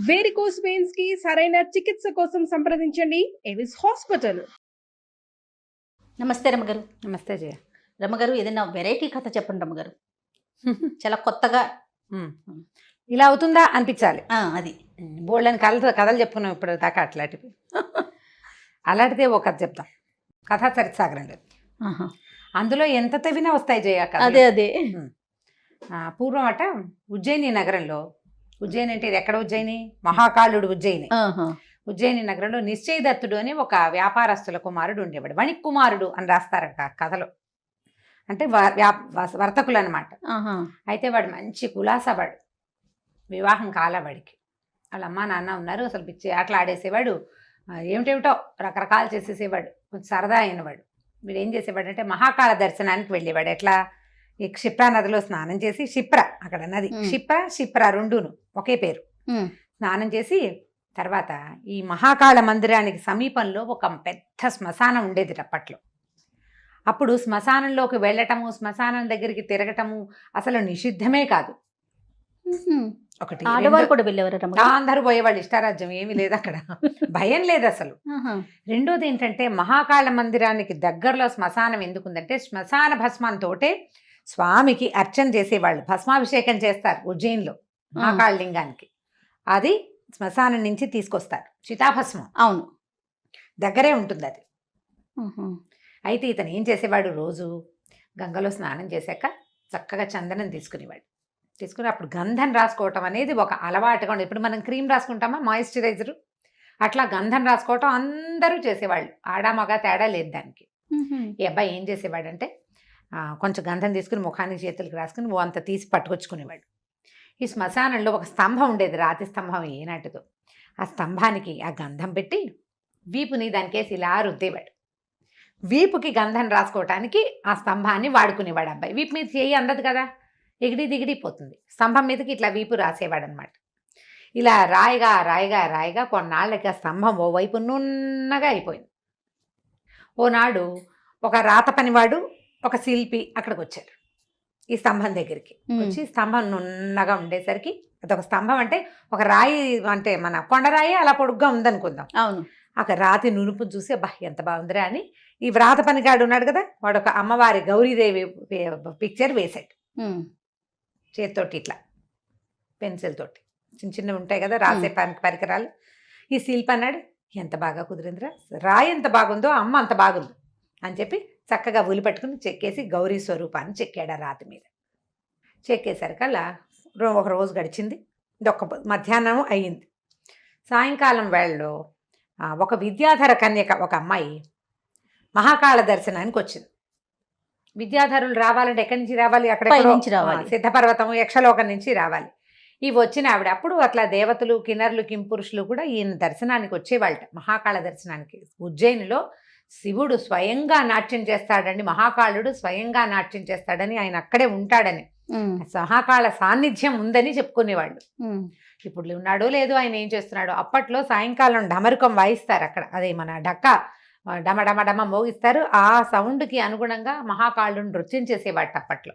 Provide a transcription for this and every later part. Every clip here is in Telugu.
వేరికోస్ వెయిన్స్ కి సరైన చికిత్స కోసం సంప్రదించండి ఎవిస్ హాస్పిటల్. నమస్తే రమ్మగారు. నమస్తే జయ. రమ్మగారు, ఏదైనా వెరైటీ కథ చెప్పండి రమ్మగారు. చాలా కొత్తగా ఇలా అవుతుందా అనిపించాలి. అది బోల్డని కథలు చెప్పుకున్నాం ఇప్పుడు దాకా. అట్లాంటివి అలాంటిదే ఒక కథ చెప్తాం. కథా చరిత్సాగరం లేదు, అందులో ఎంత తవ్వినా వస్తాయి జయ. అదే అదే పూర్వం అట ఉజ్జయిని నగరంలో, ఉజ్జయిని అంటే ఇది ఎక్కడ ఉజ్జయిని? మహాకాళుడు ఉజ్జయిని. ఉజ్జయిని నగరంలో నిశ్చయదత్తుడు అని ఒక వ్యాపారస్తుల కుమారుడు ఉండేవాడు. వణిక్ కుమారుడు అని రాస్తారట కథలో. అంటే వర్తకులు అనమాట. అయితే వాడు మంచి కులాసవాడు, వివాహం కాల వాడికి. వాళ్ళ అమ్మ నాన్న ఉన్నారు. అసలు పిచ్చి ఆటలు ఆడేసేవాడు, ఏమిటేమిటో రకరకాలు చేసేసేవాడు. కొంచెం సరదా అయినవాడు. వీడు ఏం చేసేవాడు అంటే మహాకాళ దర్శనానికి వెళ్ళేవాడు. ఎట్లా? ఈ క్షిప్రా నదిలో స్నానం చేసి, క్షిప్ర అక్కడ నది, క్షిప్ర రెండును ఒకే పేరు. స్నానం చేసి తర్వాత ఈ మహాకాళ మందిరానికి సమీపంలో ఒక పెద్ద శ్మశానం ఉండేది అప్పట్లో. అప్పుడు శ్మశానంలోకి వెళ్ళటము, శ్మశానం దగ్గరికి తిరగటము అసలు నిషిద్ధమే కాదు. ఒకటి ఆడవాళ్ళు కూడా వెళ్ళేవారు, అందరూ పోయేవాళ్ళు. ఇష్టారాజ్యం ఏమీ లేదు అక్కడ, భయం లేదు అసలు. రెండోది ఏంటంటే మహాకాళ మందిరానికి దగ్గరలో శ్మశానం ఎందుకుందంటే శ్మశాన భస్మంతోటే స్వామికి అర్చన చేసేవాళ్ళు. భస్మాభిషేకం చేస్తారు ఉజ్జయిన్లో మహాకాళ లింగానికి. అది శ్మశానం నుంచి తీసుకొస్తారు చితాభస్మం. అవును, దగ్గరే ఉంటుంది అది. అయితే ఇతను ఏం చేసేవాడు, రోజు గంగలో స్నానం చేశాక చక్కగా చందనం తీసుకుని అప్పుడు గంధం రాసుకోవటం అనేది ఒక అలవాటుగా ఉండేది. ఇప్పుడు మనం క్రీమ్ రాసుకుంటామా, మాయిశ్చరైజరు, అట్లా గంధం రాసుకోవటం అందరూ చేసేవాళ్ళు. ఆడా మగ తేడా లేదు దానికి. ఈ అబ్బాయి ఏం చేసేవాడంటే కొంచెం గంధం తీసుకుని ముఖానికి చేతులకు రాసుకుని ఓ అంత తీసి పట్టుకొచ్చుకునేవాడు. ఈ శ్మశానంలో ఒక స్తంభం ఉండేది, రాతి స్తంభం ఏనాటిదో. ఆ స్తంభానికి ఆ గంధం పెట్టి వీపుని దానికేసి ఇలా రుద్దేవాడు. వీపుకి గంధం రాసుకోవటానికి ఆ స్తంభాన్ని వాడుకునేవాడు అబ్బాయి. వీపు మీద చేయి అందదు కదా, ఎగిడి దిగిడిపోతుంది. స్తంభం మీదకి ఇట్లా వీపు రాసేవాడు అనమాట. ఇలా రాయిగా రాయిగా రాయిగా కొన్నాళ్ళకి ఆ స్తంభం ఓవైపు నున్నగా అయిపోయింది. ఓనాడు ఒక రాత పనివాడు, ఒక శిల్పి అక్కడికి వచ్చారు. ఈ స్తంభం దగ్గరికి వచ్చి స్తంభం నున్నగా ఉండేసరికి, అదొక స్తంభం అంటే ఒక రాయి, అంటే మన కొండరాయి అలా పొడుగ్గా ఉందనుకుందాం. అవును. అక్కడ రాతి నునుపు చూసి అబ్బా ఎంత బాగుందిరా అని ఈ వ్రాత పనిగాడు ఉన్నాడు కదా, వాడు ఒక అమ్మవారి గౌరీదేవి పిక్చర్ వేశాడు చేతితోటి, ఇట్లా పెన్సిల్ తోటి. చిన్న చిన్నవి ఉంటాయి కదా రాసే పరికరాలు. ఈ శిల్పి అన్నాడు, ఎంత బాగా కుదిరిందిరా, రాయి ఎంత బాగుందో అమ్మ అంత బాగుంది అని చెప్పి చక్కగా ఉలి పట్టుకుని చెక్కేసి గౌరీ స్వరూపాన్ని చెక్కాడు ఆ రాతి మీద. చెక్కేసరికల్లా ఒక రోజు గడిచింది. ఇదొక మధ్యాహ్నం అయ్యింది. సాయంకాలం వేళలో ఒక విద్యాధర కన్యక, ఒక అమ్మాయి మహాకాళ దర్శనానికి వచ్చింది. విద్యాధరులు రావాలంటే ఎక్కడి నుంచి రావాలి? అక్కడ సిద్ధపర్వతం యక్షలోకం నుంచి రావాలి. ఇవి వచ్చిన ఆవిడ అప్పుడు అట్లా దేవతలు, కిన్నరులు, కింపురుషులు కూడా ఈయన దర్శనానికి వచ్చేవాళ్ళట, మహాకాళ దర్శనానికి. ఉజ్జయినిలో శివుడు స్వయంగా నాట్యం చేస్తాడని, మహాకాళుడు స్వయంగా నాట్యం చేస్తాడని, ఆయన అక్కడే ఉంటాడని, మహాకాళ సాన్నిధ్యం ఉందని చెప్పుకునేవాళ్ళు. ఇప్పుడు ఉన్నాడో లేదో, ఆయన ఏం చేస్తున్నాడో. అప్పట్లో సాయంకాలం డమరుకం వాయిస్తారు అక్కడ, అదే మన డక్క డమ డమ డమ మోగిస్తారు. ఆ సౌండ్కి అనుగుణంగా మహాకాళుడు నృత్యం చేసేవాడు అప్పట్లో.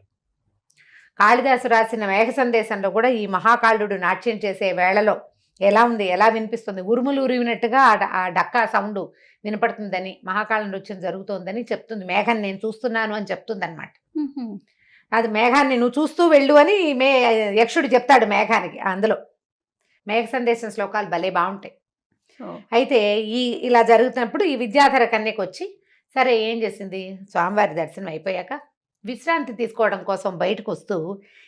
కాళిదాసు రాసిన మేఘ సందేశంలో కూడా ఈ మహాకాళుడు నాట్యం చేసే వేళలో ఎలా ఉంది, ఎలా వినిపిస్తుంది, ఉరుములు ఉరివినట్టుగా ఆ డక్కా సౌండ్ వినపడుతుందని, మహాకాళ నృత్యం జరుగుతోందని చెప్తుంది. మేఘం నేను చూస్తున్నాను అని చెప్తుంది అనమాట. అది మేఘాన్ని నువ్వు చూస్తూ వెళ్ళు అని యక్షుడు చెప్తాడు మేఘానికి. అందులో మేఘ సందేశం శ్లోకాలు భలే బాగుంటాయి. అయితే ఇలా జరుగుతున్నప్పుడు ఈ విద్యాధర కన్యకు వచ్చి, సరే ఏం చేసింది, స్వామివారి దర్శనం అయిపోయాక విశ్రాంతి తీసుకోవడం కోసం బయటకు వస్తూ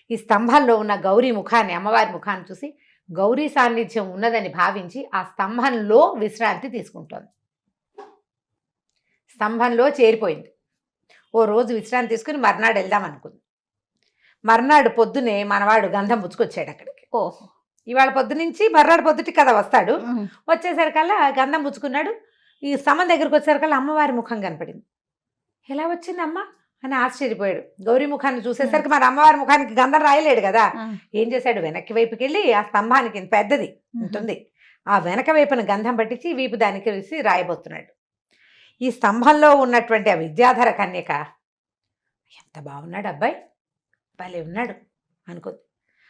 ఈ స్తంభంలో ఉన్న గౌరీ ముఖాన్ని, అమ్మవారి ముఖాన్ని చూసి గౌరీ సాన్నిధ్యం ఉన్నదని భావించి ఆ స్తంభంలో విశ్రాంతి తీసుకుంటోంది. స్తంభంలో చేరిపోయింది. ఓ రోజు విశ్రాంతి తీసుకుని మర్నాడు వెళ్దాం అనుకుంది. మర్నాడు పొద్దునే మనవాడు గంధం పుచ్చుకొచ్చాడు అక్కడికి. ఇవాళ పొద్దు నుంచి మర్నాడు పొద్దుటి కదా వస్తాడు. వచ్చేసరికల్లా గంధం పుచ్చుకున్నాడు. ఈ స్తంభం దగ్గరికి వచ్చేసరికల్లా అమ్మవారి ముఖం కనపడింది. ఎలా వచ్చింది అమ్మ అని ఆశ్చర్యపోయాడు. గౌరీ ముఖాన్ని చూసేసరికి మరి అమ్మవారి ముఖానికి గంధం రాయలేడు కదా. ఏం చేశాడు, వెనక్కి వైపుకి వెళ్ళి ఆ స్తంభానికి పెద్దది ఉంటుంది, ఆ వెనక వైపున గంధం పట్టించి వీపు దానికి వేసి రాయబోతున్నాడు. ఈ స్తంభంలో ఉన్నటువంటి ఆ విద్యాధర కన్యక, ఎంత బాగున్నాడు అబ్బాయి, భలే ఉన్నాడు అనుకుంది.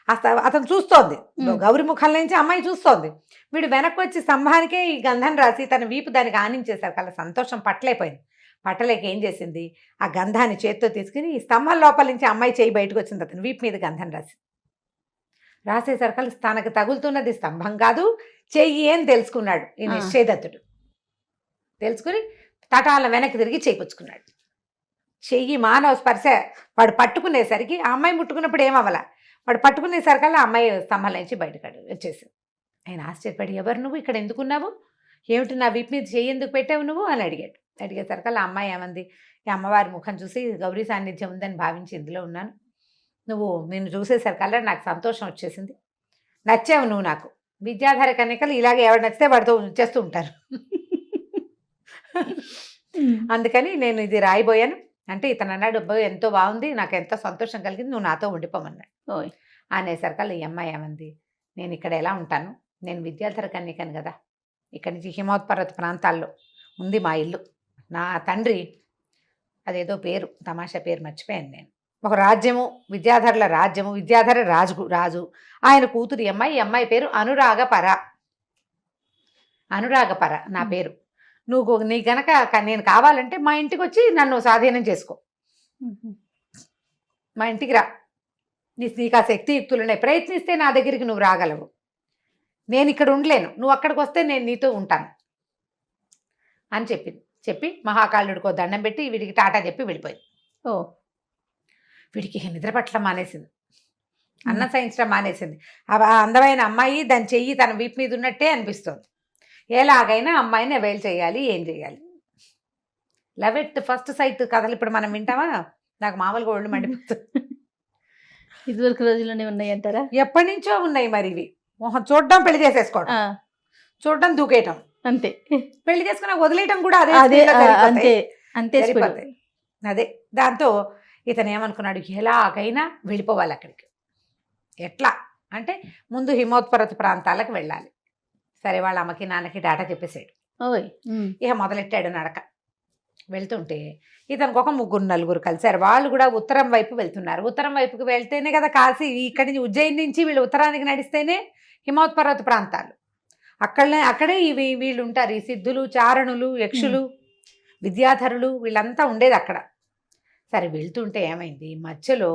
అతను చూస్తోంది, ఉమ్. గౌరి ముఖం నుంచి అమ్మాయి చూస్తోంది. వీడు వెనక్కి వచ్చి స్తంభానికే ఈ గంధం రాసి తన వీపు దానికి ఆనించేశారు. కల్లా సంతోషం పట్టలేకపోయింది. పట్టలేక ఏం చేసింది, ఆ గంధాన్ని చేత్తో తీసుకుని ఈ స్తంభం లోపల నుంచి అమ్మాయి చేయి బయటకు వచ్చింది. అతను వీపు మీద గంధం రాసేసరికల్లా తనకు తగులుతున్నది స్తంభం కాదు చెయ్యి అని తెలుసుకున్నాడు ఈ ఆ. నిశ్చయదత్తుడు. తెలుసుకుని తటాల వెనక్కి తిరిగి చేయించుకున్నాడు. చెయ్యి మానవ స్పర్శ వాడు పట్టుకునేసరికి ఆ అమ్మాయి ముట్టుకున్నప్పుడు ఏమవ్వాల, వాడు పట్టుకునేసరికల్లా ఆ అమ్మాయి స్తంభం నుంచి బయటకు వచ్చేసింది. ఆయన ఆశ్చర్యపడి, ఎవరు నువ్వు, ఇక్కడ ఎందుకున్నావు, ఏమిటి నా వీపు మీద చెయ్యి ఎందుకు పెట్టావు నువ్వు అని అడిగాడు. అడిగేసరికల్లా అమ్మాయి ఏమంది, ఈ అమ్మవారి ముఖం చూసి గౌరీ సాన్నిధ్యం ఉందని భావించి ఇందులో ఉన్నాను. నువ్వు నిన్ను చూసేసరికల్లా నాకు సంతోషం వచ్చేసింది, నచ్చావు నువ్వు నాకు. విద్యాధార కన్యకలు ఇలాగే ఎవరు నచ్చితే వాడితో చేస్తూ ఉంటారు. అందుకని నేను ఇది రాయిపోయాను అంటే ఇతను అన్నాడు, అబ్బాయి ఎంతో బాగుంది, నాకు ఎంతో సంతోషం కలిగింది, నువ్వు నాతో ఉండిపోమన్నాడు. ఓయ్. అనేసరికల్లా ఈ అమ్మాయి ఏమంది, నేను ఇక్కడ ఎలా ఉంటాను, నేను విద్యాధర కన్యకను కదా, ఇక్కడి నుంచి హిమోత్పర్వత ప్రాంతాల్లో ఉంది మా ఇల్లు. నా తండ్రి అదేదో పేరు తమాషా పేరు మర్చిపోయాను నేను, ఒక రాజ్యము విద్యాధరుల రాజ్యము, విద్యాధర రాజు ఆయన కూతురు ఈ అమ్మాయి పేరు అనురాగపర. అనురాగపర నా పేరు. నువ్వు నీ గనక నేను కావాలంటే మా ఇంటికి వచ్చి నన్ను స్వాధీనం చేసుకో, మా ఇంటికి రా, నీకు ఆ శక్తియుక్తులు ఉన్నాయి, ప్రయత్నిస్తే నా దగ్గరికి నువ్వు రాగలవు. నేను ఇక్కడ ఉండలేను, నువ్వు అక్కడికి వస్తే నేను నీతో ఉంటాను అని చెప్పి మహాకాళుడికో దండం పెట్టి వీడికి టాటా చెప్పి వెళ్ళిపోయింది. ఓ. వీడికి నిద్ర పట్ల మానేసింది, అన్నం సహించడం మానేసింది. ఆ అందమైన అమ్మాయి దాని చెయ్యి తన వీపు మీద ఉన్నట్టే అనిపిస్తుంది. ఎలాగైనా అమ్మాయిని అవైల్ చేయాలి, ఏం చేయాలి. లవ్ ఎట్ ఫస్ట్ సైట్ కథలు ఇప్పుడు మనం వింటామా, నాకు మామూలుగా ఒళ్ళు మండిపోతుంది. ఇదివరకు రోజుల్లోనే ఉన్నాయి అంటారా? ఎప్పటి నుంచో ఉన్నాయి మరి ఇవి. మొహం చూడడం, పెళ్లి చేసేసుకోవడం, చూడడం, దూకేయటం, అంతే. పెళ్లి చేసుకుని వదిలేయటం కూడా అదే అదే స్పీడ్లో జరిగిపోతాయి. అంతే అంతే speed. సరిపోతాయి. అదే దాంతో ఇతను ఏమనుకున్నాడు, ఎలాగైనా వెళ్ళిపోవాలి అక్కడికి. ఎట్లా అంటే ముందు హిమోత్పర్వత ప్రాంతాలకు వెళ్ళాలి. సరే వాళ్ళ అమ్మకి నాన్నకి డాటా చెప్పేసాడు. ఓయ్. ఇక మొదలెట్టాడు నడక. వెళ్తుంటే ఇతనికి ఒక 3-4 కలిశారు. వాళ్ళు కూడా ఉత్తరం వైపు వెళ్తున్నారు. ఉత్తరం వైపుకి వెళ్తేనే కదా కాశీ, ఇక్కడి నుంచి ఉజ్జయిని నుంచి వీళ్ళు ఉత్తరానికి నడిస్తేనే హిమోత్పర్వత ప్రాంతాలు. అక్కడే వీళ్ళు ఉంటారు, ఈ సిద్ధులు, చారణులు, యక్షులు, విద్యాధరులు వీళ్ళంతా ఉండేది అక్కడ. సరే వెళ్తుంటే ఏమైంది, మధ్యలో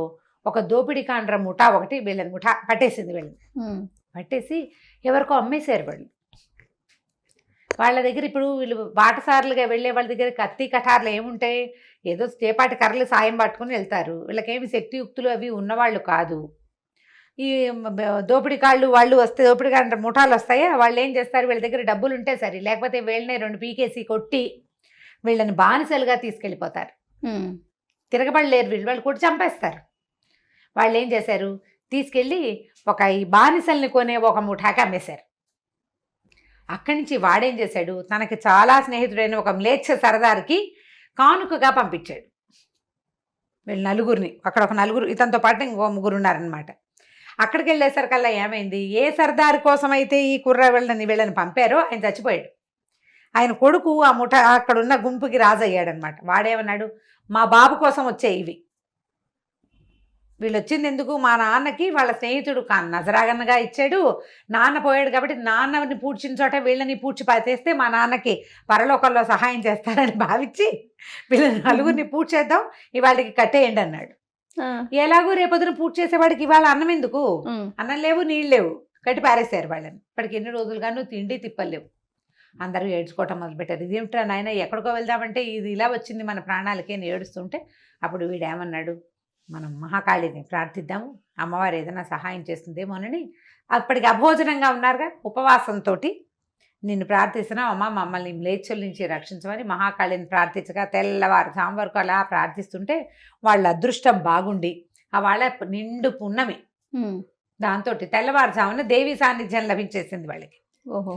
ఒక దోపిడీ కాండ్ర ముఠా ఒకటి వీళ్ళని ముఠా పట్టేసింది. వీళ్ళని పట్టేసి ఎవరికో అమ్మేశారు వాళ్ళు. వాళ్ళ దగ్గర ఇప్పుడు వీళ్ళు బాటసారులుగా వెళ్ళే వాళ్ళ దగ్గర కత్తి కఠార్లు ఏముంటాయి, ఏదో చేపాటి కర్రలు సాయం పట్టుకుని వెళ్తారు. వీళ్ళకేమి శక్తియుక్తులు అవి ఉన్నవాళ్ళు కాదు. ఈ దోపిడీ కాళ్ళు వాళ్ళు వస్తే, దోపిడీ కాండ్ర ముఠాలు వస్తాయా, వాళ్ళు ఏం చేస్తారు, వీళ్ళ దగ్గర డబ్బులు ఉంటే సరే, లేకపోతే వీళ్ళనే 2 పీకేసి కొట్టి వీళ్ళని బానిసలుగా తీసుకెళ్ళిపోతారు. తిరగబడలేరు వీళ్ళు, వాళ్ళు కొట్టి చంపేస్తారు. వాళ్ళు ఏం చేశారు, తీసుకెళ్ళి ఈ బానిసల్ని కొనే ఒక ముఠాకి అమ్మేశారు. అక్కడి నుంచి వాడేం చేశాడు, తనకి చాలా స్నేహితుడైన ఒక మ్లేచ్ఛ సరదారికి కానుకగా పంపించాడు వీళ్ళు నలుగురిని. అక్కడ ఒక నలుగురు, ఇతనితో పాటు ఇంకో 3 ఉన్నారనమాట. అక్కడికి వెళ్ళేసరికల్లా ఏమైంది, ఏ సర్దారు కోసం అయితే ఈ వీళ్ళని పంపారో ఆయన చచ్చిపోయాడు. ఆయన కొడుకు ఆ ముఠా అక్కడున్న గుంపుకి రాజయ్యాడనమాట. వాడేమన్నాడు, మా బాబు కోసం వచ్చే ఇవి, వీళ్ళు వచ్చింది ఎందుకు, మా నాన్నకి వాళ్ళ స్నేహితుడు నజరాగన్నగా ఇచ్చాడు, నాన్న పోయాడు కాబట్టి నాన్నని పూడ్చిన చోట వీళ్ళని పూడ్చిపాతేస్తే మా నాన్నకి పరలోకంలో సహాయం చేస్తారని భావించి వీళ్ళని నలుగురిని పూడ్చేద్దాం, ఇవాళకి కట్టేయండి అన్నాడు. ఎలాగో రేపొద్దున పూర్తి చేసేవాడికి ఇవాళ అన్నం ఎందుకు, అన్నం లేవు, నీళ్ళు లేవు, కట్టి పారేశారు వాళ్ళని. ఇప్పటికి ఎన్ని రోజులుగాను తిండి తిప్పలేవు. అందరూ ఏడ్చుకోవటం మొదలుపెట్టారు. ఇదేమిట్రా నాయన, ఎక్కడికో వెళ్దామంటే ఇది ఇలా వచ్చింది మన ప్రాణాలకి అని ఏడుస్తుంటే అప్పుడు వీడేమన్నాడు, మనం మహాకాళిని ప్రార్థిద్దాము, అమ్మవారు ఏదైనా సహాయం చేస్తుందేమోనని. అప్పటికి అభోజనంగా ఉన్నారుగా, ఉపవాసంతో నిన్ను ప్రార్థిస్తున్నాం అమ్మ, మమ్మల్ని మ్లేచ్ఛల నుంచి రక్షించమని మహాకాళిని ప్రార్థించగా తెల్లవారు వరకు అలా ప్రార్థిస్తుంటే వాళ్ళ అదృష్టం బాగుండి ఆ వాళ్ళ నిండు పున్నమి, దాంతో తెల్లవారుజామున దేవి సాన్నిధ్యం లభించేసింది వాళ్ళకి. ఓహో.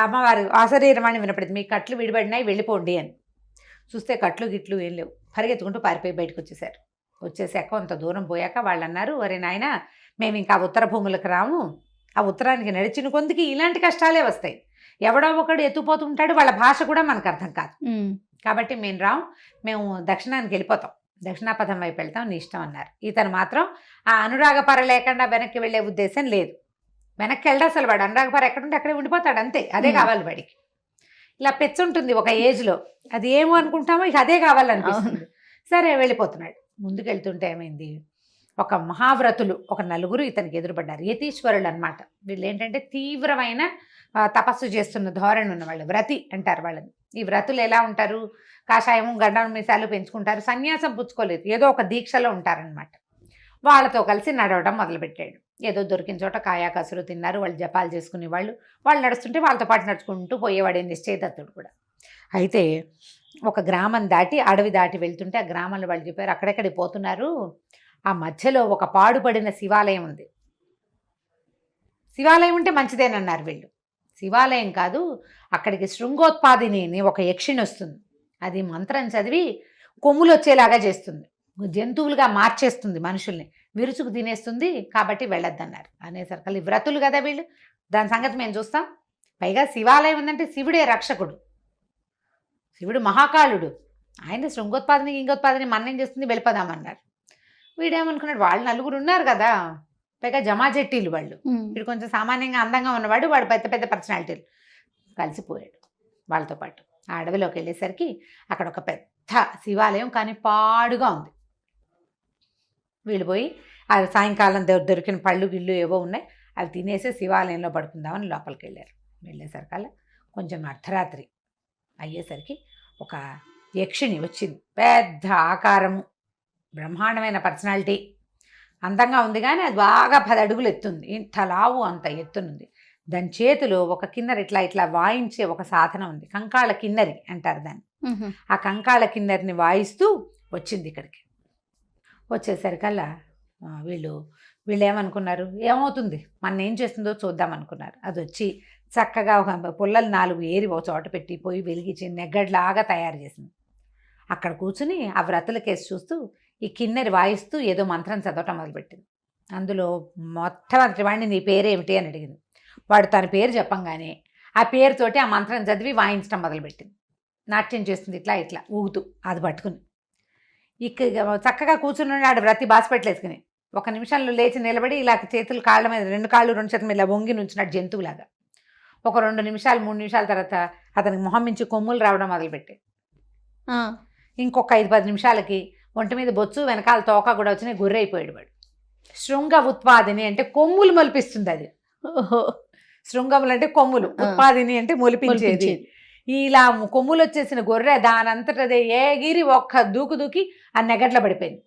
అమ్మవారు ఆశరీరమని వినపడింది, మీ కట్లు విడిపడినాయి వెళ్ళిపోండి అని. చూస్తే కట్లు గిట్లు ఏం లేవు, పరిగెత్తుకుంటూ పారిపోయి బయటకు వచ్చేసారు. వచ్చేసాక కొంత దూరం పోయాక వాళ్ళు అన్నారు, ఒరే నాయన మేము ఇంకా ఉత్తర భూములకు రాము, ఆ ఉత్తరానికి నడిచిన కొందికి ఇలాంటి కష్టాలే వస్తాయి, ఎవడో ఒకడు ఎత్తుపోతుంటాడు, వాళ్ళ భాష కూడా మనకు అర్థం కాదు, కాబట్టి మేము రాము, మేము దక్షిణానికి వెళ్ళిపోతాం, దక్షిణాపథం వైపు వెళ్తాం నీ ఇష్టం అన్నారు. ఇతను మాత్రం ఆ అనురాగపర లేకుండా వెనక్కి వెళ్ళే ఉద్దేశం లేదు. వెనక్కి వెళ్ళడు అసలు. వాడు అనురాగపర ఎక్కడుంటే అక్కడే ఉండిపోతాడు అంతే. అదే కావాలి వాడికి. ఇలా పెచ్చుంటుంది ఒక ఏజ్లో, అది ఏమో అనుకుంటామో ఇక అదే కావాలనిపిస్తుంది. సరే వెళ్ళిపోతున్నాడు. ముందుకు వెళ్తుంటే ఏమైంది, ఒక మహావ్రతులు ఒక నలుగురు ఇతనికి ఎదురుపడ్డారు. యతీశ్వరులు అనమాట. వీళ్ళు ఏంటంటే తీవ్రమైన తపస్సు చేస్తున్న ధోరణి ఉన్న వాళ్ళు, వ్రతి అంటారు వాళ్ళని. ఈ వ్రతులు ఎలా ఉంటారు, కాషాయము గడ్డం మీసాలు పెంచుకుంటారు, సన్యాసం పుచ్చుకోలేదు, ఏదో ఒక దీక్షలో ఉంటారనమాట. వాళ్ళతో కలిసి నడవడం మొదలుపెట్టాడు. ఏదో దొరికిన చోట కాయా కసురు తిన్నారు. వాళ్ళు జపాలు చేసుకునే వాళ్ళు నడుస్తుంటే వాళ్ళతో పాటు నడుచుకుంటూ పోయేవాడే నిశ్చయదత్తుడు కూడా. అయితే ఒక గ్రామం దాటి అడవి దాటి వెళ్తుంటే ఆ గ్రామంలో వాళ్ళు చెప్పారు, అక్కడెక్కడికి పోతున్నారు, ఆ మధ్యలో ఒక పాడుపడిన శివాలయం ఉంది. శివాలయం ఉంటే మంచిదేనన్నారు వీళ్ళు. శివాలయం కాదు, అక్కడికి శృంగోత్పాదిని అని ఒక యక్షిణి వస్తుంది. అది మంత్రం చదివి కొమ్ములు వచ్చేలాగా చేస్తుంది, జంతువులుగా మార్చేస్తుంది, మనుషుల్ని విరుచుకు తినేస్తుంది, కాబట్టి వెళ్ళొద్దన్నారు. అనేసరికి వ్రతులు కదా వీళ్ళు, దాని సంగతి మేము చూస్తాం. పైగా శివాలయం ఉందంటే శివుడే రక్షకుడు, శివుడు మహాకాళుడు. ఆయన శృంగోత్పాదిని ఇంగోత్పాదిని మన్నం చేస్తుంది, వెళ్ళిపోదామన్నారు. వీడేమనుకున్నాడు, వాళ్ళు నలుగురు ఉన్నారు కదా, పైగా జమాజెట్టీలు వాళ్ళు, వీడు కొంచెం సామాన్యంగా అందంగా ఉన్నవాడు, వాడు పెద్ద పెద్ద పర్సనాలిటీలు, కలిసిపోయాడు వాళ్ళతో పాటు. ఆ అడవిలోకి వెళ్ళేసరికి అక్కడ ఒక పెద్ద శివాలయం, కానీ పాడుగా ఉంది. వీళ్ళు పోయి ఆ సాయంకాలం దొరికిన పళ్ళు గిళ్ళు ఏవో ఉన్నాయి, అవి తినేసి శివాలయంలో పడుకుందామని లోపలికి వెళ్ళారు. వెళ్ళేసరికల్లా కొంచెం అర్ధరాత్రి అయ్యేసరికి ఒక యక్షిణి వచ్చింది. పెద్ద ఆకారము, బ్రహ్మాండమైన పర్సనాలిటీ, అందంగా ఉంది, కానీ అది బాగా 10 అడుగులు ఎత్తుంది, ఇంత లావు అంత ఎత్తునుంది. దాని చేతిలో ఒక కిన్నెర ఇట్లా వాయించే ఒక సాధనం ఉంది, కంకాళ కిన్నెరి అంటారు దాన్ని. ఆ కంకాళ కిన్నెరిని వాయిస్తూ వచ్చింది ఇక్కడికి. వచ్చేసరికల్లా వీళ్ళు ఏమనుకున్నారు, ఏమవుతుంది మన ఏం చేస్తుందో చూద్దాం అనుకున్నారు. అది వచ్చి చక్కగా ఒక పుల్లలు 4 ఏరి ఒక చోట పెట్టి పోయి వెలిగించి నెగ్గడ్లాగా తయారు చేసింది. అక్కడ కూర్చుని ఆ వ్రతుల కేసు చూస్తూ ఈ కిన్నెరి వాయిస్తూ ఏదో మంత్రం చదవటం మొదలుపెట్టింది. అందులో మొట్టమొదటి వాడిని నీ పేరేమిటి అని అడిగింది. వాడు తన పేరు చెప్పంగానే ఆ పేరుతోటి ఆ మంత్రం చదివి వాయించడం మొదలుపెట్టింది. నాట్యం చేస్తుంది ఇట్లా ఊగుతూ, అది పట్టుకుని చక్కగా కూర్చున్నాడు వ్రతి బాసిపెట్టలేసుకుని. 1 నిమిషంలో లేచి నిలబడి ఇలా చేతులు కాళ్ళ మీద 2 కాళ్ళు 2 చేతుల మీద ఇలా వంగి నుంచున్నాడు జంతువులాగా. ఒక 2 నిమిషాలు 3 నిమిషాల తర్వాత అతనికి మొహం నుంచి కొమ్ములు రావడం మొదలుపెట్టాయి. ఇంకొక 5-10 నిమిషాలకి ఒంటి మీద బొచ్చు వెనకాల తోక కూడా వచ్చినాయి, గుర్రైపోయాడు వాడు. శృంగ ఉత్పాదిని అంటే కొమ్ములు మొలిపిస్తుంది అది. శృంగములు అంటే కొమ్ములు, ఉత్పాదిని అంటే మొలిపించేది. ఇలా కొమ్ములు వచ్చేసిన గొర్రె దానంతటదే ఏగిరి ఒక్క దూకి ఆ నెగట్లో పడిపోయింది.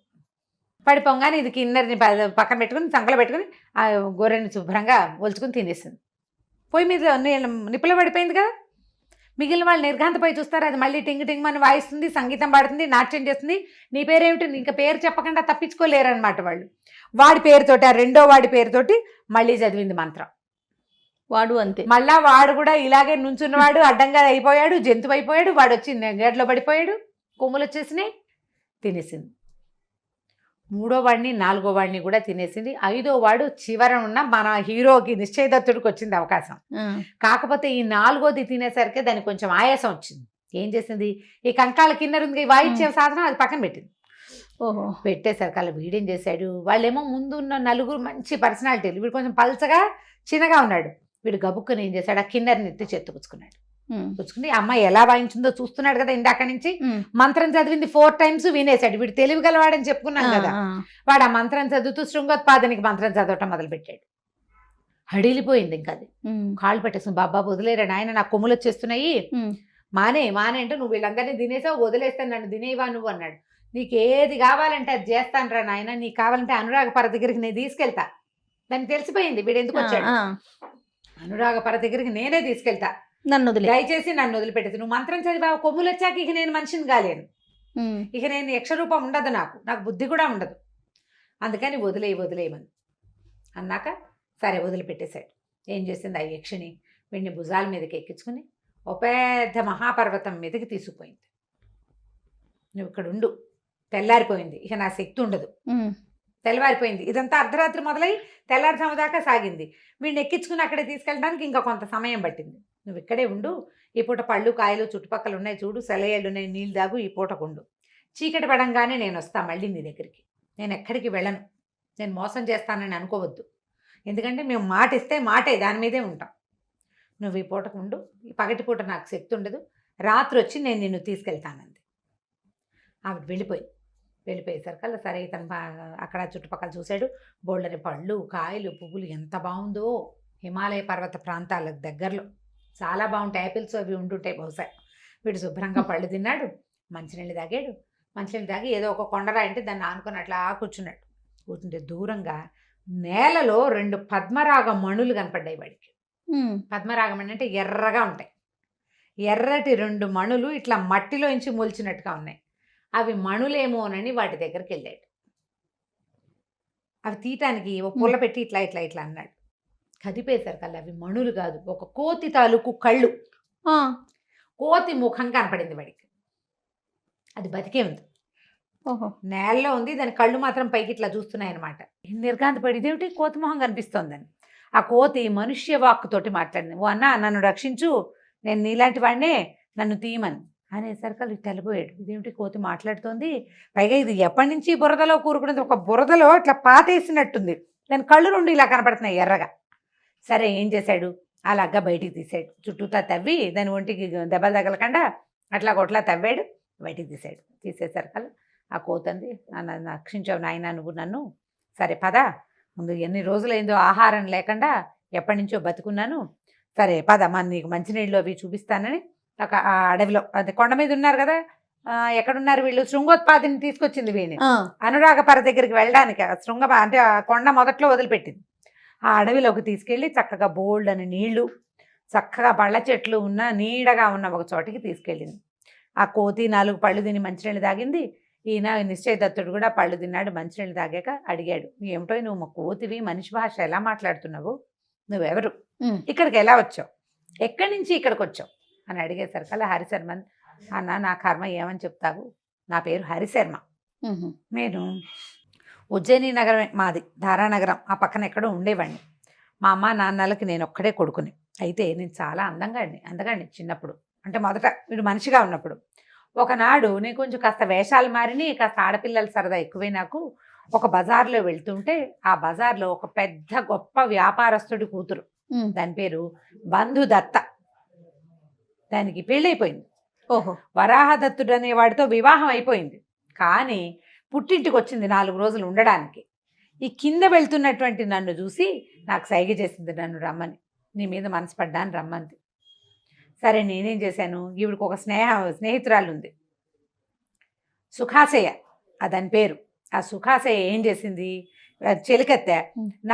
పడిపోగానే ఇది కిన్నెరిని పక్కన పెట్టుకుని సంకలో పెట్టుకుని ఆ గొర్రెని శుభ్రంగా ఒలుచుకుని తినేసింది. పొయ్యి మీద నిప్పులో పడిపోయింది కదా. మిగిలిన వాళ్ళు నిర్ఘాంతపై చూస్తారు, అది మళ్ళీ టింగ్ టింగ్ అని వాయిస్తుంది, సంగీతం పాడుతుంది, నాట్యం చేస్తుంది. నీ పేరేమిటి, ఇంకా పేరు చెప్పకుండా తప్పించుకోలేరనమాట వాళ్ళు. వాడి పేరుతోటి, ఆ రెండో వాడి పేరుతోటి మళ్ళీ చదివింది మంత్రం. వాడు అంతే, మళ్ళా వాడు కూడా ఇలాగే నుంచున్నవాడు అడ్డంగా అయిపోయాడు, జంతువు అయిపోయాడు. వాడు వచ్చి గేట్లో పడిపోయాడు, కొమ్ములు వచ్చేసినాయి, తినేసింది. 3వ వాడిని 4వ వాడిని కూడా తినేసింది. 5వ వాడు చివర ఉన్న మన హీరోకి నిశ్చయదత్తుడికి వచ్చింది అవకాశం. కాకపోతే ఈ 4వది తినేసరికి దానికి కొంచెం ఆయాసం వచ్చింది. ఏం చేసింది, ఈ కంకాల కిన్నెర ఉంది వాయిచ్చే సాధనం, అది పక్కన పెట్టింది. పెట్టేసరికి అలా వీడేం చేశాడు, వాళ్ళేమో ముందు ఉన్న 4 మంచి పర్సనాలిటీలు, వీడు కొంచెం పల్చగా చిన్నగా ఉన్నాడు. వీడు గబుక్కుని ఏం చేశాడు, ఆ కిన్నెరని ఎత్తి పుచ్చుకున్నాడు. పుచ్చుకుని అమ్మాయి ఎలా వాయించిందో చూస్తున్నాడు కదా, ఇందాక నుంచి మంత్రం చదివింది 4 times వినేశాడు. వీడు తెలివి గలవాడని చెప్పుకున్నాను కదా. వాడు ఆ మంత్రం చదువుతూ శృంగోత్పాదనికి మంత్రం చదవటం మొదలుపెట్టాడు. హడిలిపోయింది ఇంకా అది. కాళ్ళు పెట్టేసుకుని, బాబా వదిలేరా నాయన, నాకు కొమ్ములు వచ్చేస్తున్నాయి, మానే అంటే నువ్వు వీళ్ళందరినీ తినేసావు, వదిలేస్తాను, నన్ను తినేవా నువ్వు అన్నాడు. నీకు ఏది కావాలంటే అది చేస్తాను రా నాయన, నీకు కావాలంటే అనురాగపర దగ్గరికి నేను తీసుకెళ్తా. దానికి తెలిసిపోయింది వీడు ఎందుకు వచ్చాడు. అనురాగపర దగ్గరికి నేనే తీసుకెళ్తా, దయచేసి నన్ను వదిలిపెట్టేది. నువ్వు మంత్రం చదివా, కొమ్ములు వచ్చాక ఇక నేను మనిషిని కాలేను, ఇక నేను యక్షరూపం ఉండదు, నాకు బుద్ధి కూడా ఉండదు, అందుకని వదిలేయమని అన్నాక సరే వదిలిపెట్టేశాడు. ఏం చేసింది, ఆ యక్షిని వీడిని భుజాల మీదకి ఎక్కించుకుని ఓ పెద్ద మహాపర్వతం మీదకి తీసుకుపోయింది. నువ్వు ఇక్కడ ఉండు, తెల్లారిపోయింది, ఇక నా శక్తి ఉండదు, తెల్లవారిపోయింది. ఇదంతా అర్ధరాత్రి మొదలై తెల్లారుజాము దాకా సాగింది. వీడిని ఎక్కించుకుని అక్కడే తీసుకెళ్ళడానికి ఇంకా కొంత సమయం పట్టింది. నువ్వు ఇక్కడే ఉండు, ఈ పూట పళ్ళు కాయలు చుట్టుపక్కల ఉన్నాయి చూడు, సెలయేళ్ళు ఉన్నాయి, నీళ్ళు దాగు, ఈ పూటకు ఉండు. చీకటి పడంగానే నేను వస్తా మళ్ళీ నీ దగ్గరికి. నేను ఎక్కడికి వెళ్ళను. నేను మోసం చేస్తానని అనుకోవద్దు. ఎందుకంటే మేము మాట ఇస్తే మాటే, దాని మీదే ఉంటాం. నువ్వు ఈ పూటకు ఉండు, ఈ పగటిపూట నాకు శక్తి ఉండదు, రాత్రి వచ్చి నేను నిన్ను తీసుకెళ్తానంది. ఆవిడ వెళ్ళిపోయేసరికల్లా సరే ఇతను అక్కడ చుట్టుపక్కల చూశాడు. బోళ్ళని పళ్ళు, కాయలు, పువ్వులు ఎంత బాగుందో. హిమాలయ పర్వత ప్రాంతాలకు దగ్గరలో చాలా బాగుంటాయి. యాపిల్స్ అవి ఉంటుంటాయి బహుశా. వీడు శుభ్రంగా పళ్ళు తిన్నాడు, మంచినీళ్ళు తాగాడు. మంచినీళ్ళు తాగి ఏదో ఒక కొండరాయి అంటే దాన్ని ఆనుకొని అట్లా కూర్చున్నాడు. కూర్చుంటే దూరంగా నేలలో 2 పద్మరాగ మణులు కనపడ్డాయి వాడికి. పద్మరాగం అంటే ఎర్రగా ఉంటాయి. ఎర్రటి 2 మణులు ఇట్లా మట్టిలోంచి మొలిచినట్టుగా ఉన్నాయి. అవి మణులేమోనని వాటి దగ్గరికి వెళ్ళాడు. అవి తీయటానికి ఓ పుల్ల పెట్టి ఇట్లా ఇట్లా ఇట్లా అన్నాడు. కదిపేసరికల్లా అవి మణులు కాదు, ఒక కోతి తాలూకు కళ్ళు, కోతి ముఖం కనపడింది వాడికి. అది బతికే ఉంది, నేలలో ఉంది. దాని కళ్ళు మాత్రం పైకి ఇట్లా చూస్తున్నాయి అనమాట. నిర్గాంతపడి ఇదేమిటి కోతి మొహం కనిపిస్తోందని. ఆ కోతి మనుష్య వాక్కుతోటి మాట్లాడింది. ఓ అన్న, నన్ను రక్షించు, నేను నీలాంటి వాడినే, నన్ను తీయమని అనేసరికి తెల్లబోయాడు. ఇదేమిటి కోతి మాట్లాడుతోంది, పైగా ఇది ఎప్పటి నుంచి బురదలో కూరుకున్నది, ఒక బురదలో ఇట్లా పాతేసినట్టుంది. దాని కళ్ళు 2 ఇలా కనపడుతున్నాయి ఎర్రగా. సరే ఏం చేశాడు, అలాగా బయటికి తీసాడు. చుట్టూతా తవ్వి దాని ఒంటికి దెబ్బలు తగలకుండా అట్లా కొట్లా తవ్వాడు, బయటికి తీసాడు. తీసేసరికల్లా ఆ కోతంది, నన్ను రక్షించావు నాయన నువ్వు నన్ను. సరే పద, ముందు ఎన్ని రోజులైందో ఆహారం లేకుండా ఎప్పటి నుంచో బతుకున్నాను. సరే పద, నీకు మంచినీళ్ళు అవి చూపిస్తానని ఒక ఆ అడవిలో, అదే కొండ మీద ఉన్నారు కదా, ఎక్కడున్నారు వీళ్ళు, శృంగోత్పాదిని తీసుకొచ్చింది వీడిని అనురాగపర దగ్గరికి వెళ్ళడానికి. శృంగ అంటే ఆ కొండ మొదట్లో వదిలిపెట్టింది. ఆ అడవిలోకి తీసుకెళ్ళి చక్కగా బోల్డ్ అని నీళ్లు, చక్కగా పళ్ళ చెట్లు ఉన్న నీడగా ఉన్న ఒక చోటికి తీసుకెళ్ళింది. ఆ కోతి 4 పళ్ళు తిని మంచినీళ్ళు తాగింది. ఈయన నిశ్చయదత్తుడు కూడా పళ్ళు తిన్నాడు. మంచినీళ్ళు తాగాక అడిగాడు, ఏమిటో నువ్వు మా కోతివి, మనిషి భాష ఎలా మాట్లాడుతున్నావు, నువ్వెవరు, ఇక్కడికి ఎలా వచ్చావు, ఎక్కడి నుంచి ఇక్కడికి వచ్చావు అని అడిగేసరికల్లా హరిశర్మ, అన్న నా కర్మ ఏమని చెప్తావు, నా పేరు హరిశర్మ, నేను ఉజ్జయిని నగరమే మాది, ధారానగరం ఆ పక్కన ఎక్కడో ఉండేవాడిని. మా అమ్మ నాన్నలకి నేను ఒక్కడే కొడుకుని. అయితే నేను చాలా అందగాడిని చిన్నప్పుడు, అంటే మొదట వీడు మనిషిగా ఉన్నప్పుడు. ఒకనాడు నేను కొంచెం కాస్త వేషాలు మారిని, కాస్త ఆడపిల్లల సరదా ఎక్కువే నాకు. ఒక బజార్లో వెళ్తుంటే ఆ బజార్లో ఒక పెద్ద గొప్ప వ్యాపారస్తుడి కూతురు, దాని పేరు బంధుదత్త. దానికి పెళ్ళైపోయింది. వరాహదత్తుడు అనేవాడితో వివాహం అయిపోయింది. కానీ పుట్టింటికి వచ్చింది 4 రోజులు ఉండడానికి. ఈ కింద వెళ్తున్నటువంటి నన్ను చూసి నాకు సైగ చేసింది, నన్ను రమ్మని, నీ మీద మనసు పడ్డాను రమ్మంది. సరే నేనేం చేశాను, ఈవిడికి ఒక స్నేహితురాలు ఉంది, సుఖాశయ దాని పేరు. ఆ సుఖాశయ ఏం చేసింది, చెలికత్తె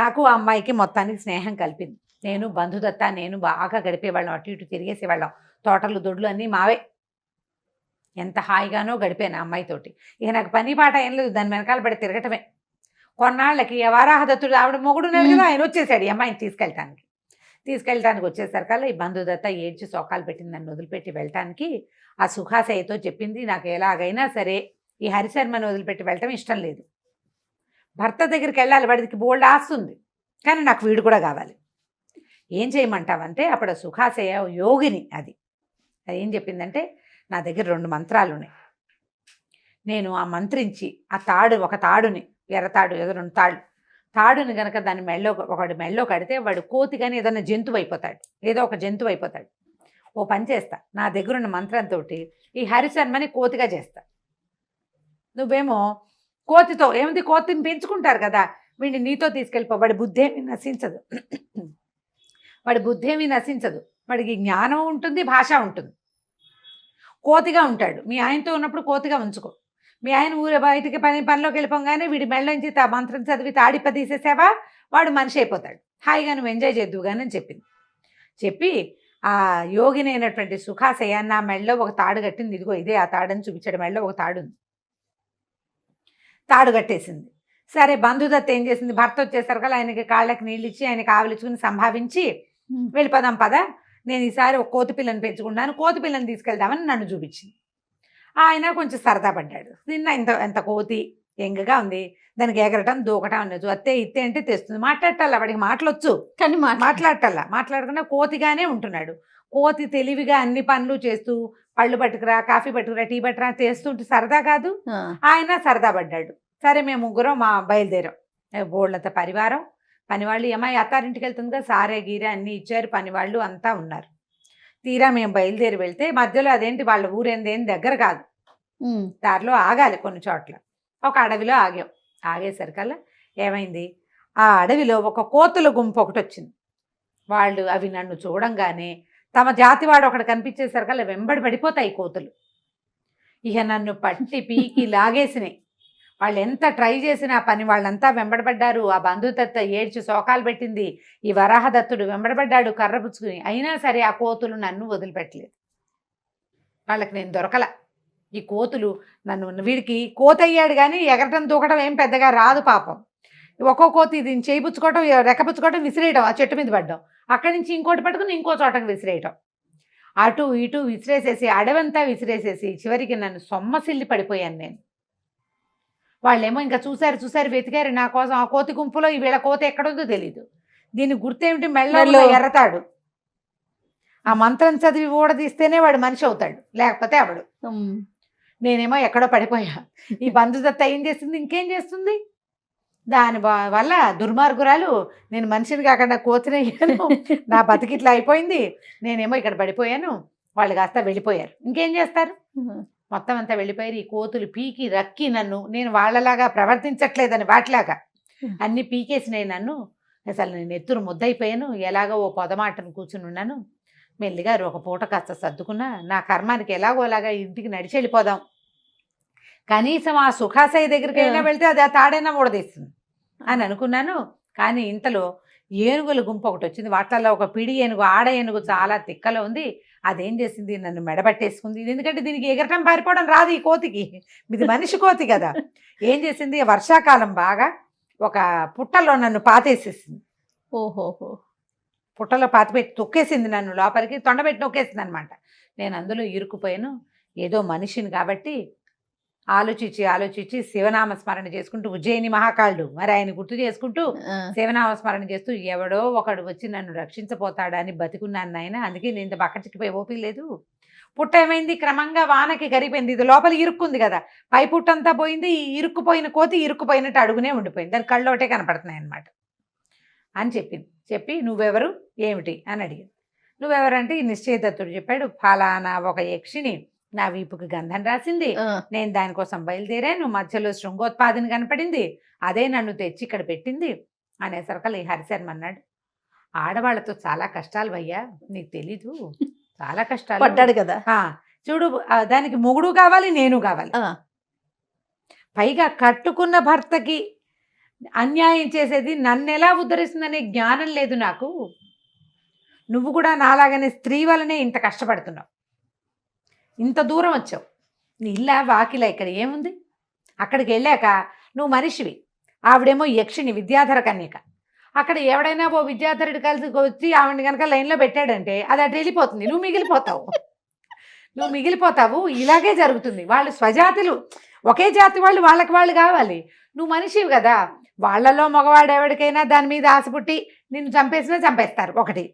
నాకు ఆ అమ్మాయికి మొత్తానికి స్నేహం కలిపింది. నేను బంధుదత్త నేను బాగా గడిపేవాళ్ళం, అటు ఇటు తిరిగేసేవాళ్ళం, తోటలు దొడ్లు అన్నీ మావే. ఎంత హాయిగానో గడిపాను ఆ అమ్మాయితోటి. ఇక నాకు పని పాట ఏం లేదు, దాని వెనకాల పడి తిరగటమే. కొన్నాళ్ళకి వరాహదత్తుడు ఆవిడ మొగుడు ఉన్నాడు కదా, ఆయన వచ్చేసాడు ఈ అమ్మాయిని తీసుకెళ్ళటానికి వచ్చేసరికల్లా ఈ బంధుదత్త ఏడ్చి సోకాలు పెట్టింది నన్ను వదిలిపెట్టి వెళ్ళటానికి. ఆ సుఖాశయతో చెప్పింది, నాకు ఎలాగైనా సరే ఈ హరిశర్మని వదిలిపెట్టి వెళ్ళటం ఇష్టం లేదు, భర్త దగ్గరికి వెళ్ళాలి, వాడికి బోల్డ్ ఆస్తుంది, కానీ నాకు వీడు కూడా కావాలి. ఏం చేయమంటావంటే అప్పుడు సుఖాశయ యోగిని. అది ఏం చెప్పిందంటే, నా దగ్గర 2 మంత్రాలు ఉన్నాయి, నేను ఆ మంత్రించి ఆ ఒక తాడుని, ఎర్రతాడు ఏదో 2 తాడుని కనుక దాని ఒకటి మెళ్ళో కడితే వాడు కోతి కానీ ఏదైనా జంతువు అయిపోతాడు, ఏదో ఒక జంతువు అయిపోతాడు. ఓ పని చేస్తా, నా దగ్గర ఉన్న మంత్రంతో ఈ హరిశర్మని కోతిగా చేస్తా, నువ్వేమో కోతితో ఏమిటి, కోతిని పెంచుకుంటారు కదా, వీడిని నీతో తీసుకెళ్ళిపో, వాడి బుద్ధి ఏమీ నశించదు, వాడికి జ్ఞానం ఉంటుంది, భాష ఉంటుంది, కోతిగా ఉంటాడు. మీ ఆయనతో ఉన్నప్పుడు కోతిగా ఉంచుకో, మీ ఆయన ఊరే బయటికి పనిలోకి వెళ్ళిపోగానే వీడి మెళ్ళ నుంచి మంత్రం చదివి తాడిప తీసేసావా, వాడు మనిషి అయిపోతాడు, హాయిగా నువ్వు ఎంజాయ్ చేద్దువు కానీ అని చెప్పింది. చెప్పి ఆ యోగిని అయినటువంటి సుఖాశయ నా మెళ్ళలో ఒక తాడు కట్టింది, ఇదిగో ఇదే ఆ తాడని చూపించాడు. మెళ్ళలో ఒక తాడు ఉంది, తాడు కట్టేసింది. సరే బంధుదత్త ఏం చేసింది, భర్త వచ్చేసరికి ఆయనకి కాళ్ళకి నీళ్ళు ఇచ్చి ఆయనకి ఆవలించుకుని సంభావించి వెళ్ళిపోదాం పద, నేను ఈసారి ఒక కోతి పిల్లని పెంచుకున్నాను, కోతి పిల్లని తీసుకెళ్దామని నన్ను చూపించింది. ఆయన కొంచెం సరదా పడ్డాడు, నిన్న ఎంత కోతి యంగ్గా ఉంది, దానికి ఎగరటం దూకటం అనొచ్చు, అత్తే ఇత్తే అంటే తెస్తుంది, మాట్లాడటల్లా, వాడికి మాటలొచ్చు, కానీ మాట్లాడటల్లా, మాట్లాడకుండా కోతిగానే ఉంటున్నాడు. కోతి తెలివిగా అన్ని పనులు చేస్తూ పళ్ళు పట్టుకురా, కాఫీ పట్టుకురా, టీ పట్టుకురా చేస్తుంటే సరదా కాదు, ఆయన సరదా పడ్డాడు. సరే మేము ముగ్గురం బయలుదేరాం, బోళ్ళంత పరివారం, పనివాళ్ళు, అమ్మాయి అత్తారింటికి వెళ్తుంది కదా, సారే గీరే అన్నీ ఇచ్చారు, పనివాళ్ళు అంతా ఉన్నారు. తీరా మేము బయలుదేరి వెళ్తే మధ్యలో అదేంటి వాళ్ళ ఊరేందేం దగ్గర కాదు, దారిలో ఆగాలి కొన్ని చోట్ల. ఒక అడవిలో ఆగాం. ఆగేసరికల్లా ఏమైంది, ఆ అడవిలో ఒక కోతుల గుంపు ఒకటి వచ్చింది. వాళ్ళు అవి నన్ను చూడంగానే తమ జాతివాడు ఒకటి కనిపించేసరికల్లా వెంబడి పడిపోతాయి కోతులు. ఇక నన్ను పట్టి పీకి లాగేసినాయి. వాళ్ళు ఎంత ట్రై చేసినా పని వాళ్ళంతా వెంబడబడ్డారు. ఆ బంధుదత్త ఏడ్చి శోకాలు పెట్టింది, ఈ వరాహదత్తుడు వెంబడబడ్డాడు కర్ర పుచ్చుకుని. అయినా సరే ఆ కోతులు నన్ను వదిలిపెట్టలేదు. వాళ్ళకి నేను దొరకల. ఈ కోతులు నన్ను, వీడికి కోత అయ్యాడు కానీ ఎగరటం దూకటం ఏం పెద్దగా రాదు పాపం. ఒక్కో కోతి దీన్ని చేయిపుచ్చుకోవటం, రెక్కపుచ్చుకోవటం, విసిరేయటం, ఆ చెట్టు మీద పడ్డం, అక్కడి నుంచి ఇంకోటి పట్టుకుని ఇంకో చోటకి విసిరేయటం, అటు ఇటు విసిరేసేసి అడవంతా విసిరేసేసి చివరికి నన్ను సొమ్మసిల్లి పడిపోయాను నేను. వాళ్ళేమో ఇంకా చూశారు వెతికారు నా కోసం. ఆ కోతి గుంపులో ఈ వీళ్ళ కోత ఎక్కడుందో తెలీదు. దీని గుర్తేమిటి, మెళ్ళలో ఎర్రతాడు. ఆ మంత్రం చదివి ఊడదీస్తేనే వాడు మనిషి అవుతాడు, లేకపోతే అవడు. నేనేమో ఎక్కడో పడిపోయా. ఈ బంధుదత్త ఏం చేస్తుంది, ఇంకేం చేస్తుంది, దాని వల్ల దుర్మార్గురాలు నేను మనిషిని కాకుండా కోతినయ్యాను, నా బతికిట్లా అయిపోయింది, నేనేమో ఇక్కడ పడిపోయాను, వాళ్ళు కాస్త వెళ్ళిపోయారు. ఇంకేం చేస్తారు, మొత్తం అంతా వెళ్ళిపోయారు. ఈ కోతులు పీకి రక్కి నన్ను, నేను వాళ్ళలాగా ప్రవర్తించట్లేదని వాటిలాగా అన్ని పీకేసినాయి నన్ను. అసలు నేను ఎత్తురు ముద్దయిపోయాను. ఎలాగో ఓ పొదమాటను కూర్చుని ఉన్నాను. మెల్లిగా ఒక పూట కాస్త సర్దుకున్నా, నా కర్మానికి ఎలాగోలాగా ఇంటికి నడిచి వెళ్ళిపోదాం, కనీసం ఆ సుఖాశయ దగ్గరికి అయినా వెళ్తే అది ఆ తాడైనా ఊడదీస్తుంది అని అనుకున్నాను. కానీ ఇంతలో ఏనుగుల గుంపు ఒకటి వచ్చింది. వాటిల్లో ఒక పిడి ఏనుగు, ఆడ ఏనుగు చాలా తిక్కలో ఉంది. అదేం చేసింది, నన్ను మెడబట్టేసుకుంది. ఎందుకంటే దీనికి ఎగరటం పారిపోవడం రాదు ఈ కోతికి, ఇది మనిషి కోతి కదా. ఏం చేసింది, వర్షాకాలం బాగా ఒక పుట్టలో నన్ను పాతేసేసింది. ఓహోహో, పుట్టలో పాతిపెట్టి తొక్కేసింది నన్ను, లోపలికి తొండబెట్టి నొక్కేసింది అనమాట. నేను అందులో ఇరుక్కుపోయాను. ఏదో మనిషిని కాబట్టి ఆలోచించి శివనామ స్మరణ చేసుకుంటూ, ఉజ్జయిని మహాకాళుడు మరి ఆయన గుర్తు చేసుకుంటూ శివనామ స్మరణ చేస్తూ, ఎవడో ఒకడు వచ్చి నన్ను రక్షించపోతాడని బతికున్నాను నాయన. అందుకే నేను ఇంత బక్కచిక్కిపోయి ఓపిక లేదు. పుట్ట ఏమైంది, క్రమంగా వానకి కరిగిపోయింది. ఇది లోపల ఇరుక్కుంది కదా, పై పుట్టంతా పోయింది. ఈ ఇరుక్కుపోయిన కోతి ఇరుక్కుపోయినట్టు అడుగునే ఉండిపోయింది, దాని కళ్ళు ఒకటే కనపడుతున్నాయి అనమాట అని చెప్పింది. చెప్పి నువ్వెవరు ఏమిటి అని అడిగింది. నువ్వెవరంటే ఈ నిశ్చయదత్తుడు చెప్పాడు, ఫలానా ఒక యక్షిని నా వీపుకి గంధం రాసింది, నేను దానికోసం బయలుదేరాను, మధ్యలో శృంగోత్పాదిని కనపడింది, అదే నన్ను తెచ్చి ఇక్కడ పెట్టింది అనేసరికల్ ఈ హరిశర్మ అన్నాడు, ఆడవాళ్లతో చాలా కష్టాలు భయ్యా, నీకు తెలీదు, చాలా కష్టాలు పడ్డాడు కదా. చూడు, దానికి మొగుడు కావాలి, నేను కావాలి, పైగా కట్టుకున్న భర్తకి అన్యాయం చేసేది నన్ను ఎలా ఉద్ధరిస్తుందనే జ్ఞానం లేదు నాకు. నువ్వు కూడా నాలాగనే స్త్రీ వల్లనే ఇంత కష్టపడుతున్నావు, ఇంత దూరం వచ్చావు, నీ ఇల్లా వాకిలా ఇక్కడ ఏముంది. అక్కడికి వెళ్ళాక నువ్వు మనిషివి, ఆవిడేమో యక్షిని విద్యాధర కన్యక. అక్కడ ఎవడైనా ఓ విద్యాధరుడు కలిసి వచ్చి ఆవిడని కనుక లైన్లో పెట్టాడంటే అది అటు వెళ్ళిపోతుంది, నువ్వు మిగిలిపోతావు. ఇలాగే జరుగుతుంది. వాళ్ళు స్వజాతులు, ఒకే జాతి వాళ్ళు, వాళ్ళకి వాళ్ళు కావాలి. నువ్వు మనిషివి కదా, వాళ్ళలో మగవాడు ఎవరికైనా దాని మీద ఆశ పుట్టి నిన్ను చంపేసినా చంపేస్తారు ఒకటి,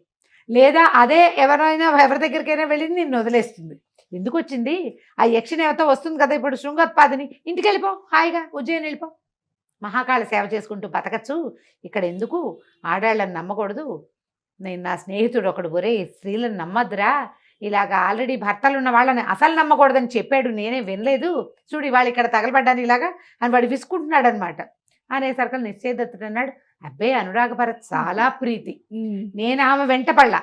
లేదా అదే ఎవరి దగ్గరికైనా వెళ్ళి నిన్ను వదిలేస్తుంది. ఎందుకు వచ్చింది, ఆ యక్షినేవతో వస్తుంది కదా ఇప్పుడు శృంగోత్పాదిని, ఇంటికి వెళ్ళిపో, హాయిగా ఉజ్జయిని వెళ్ళిపో, మహాకాళ సేవ చేసుకుంటూ బతకచ్చు, ఇక్కడ ఎందుకు, ఆడాళ్ళని నమ్మకూడదు. నేను నా స్నేహితుడు ఒకడు, ఒరే స్త్రీలను నమ్మద్దురా, ఇలాగ ఆల్రెడీ భర్తలు ఉన్న వాళ్ళని అసలు నమ్మకూడదని చెప్పాడు, నేనే వినలేదు, చూడు వాళ్ళు ఇక్కడ తగలబడ్డాను ఇలాగా అని వాడు విసుకుంటున్నాడు అనమాట. అనేసరికి నిశ్చయదత్తుడు అన్నాడు, అబ్బే అనురాగభరత్ చాలా ప్రీతి, నేను ఆమె వెంటపడలా,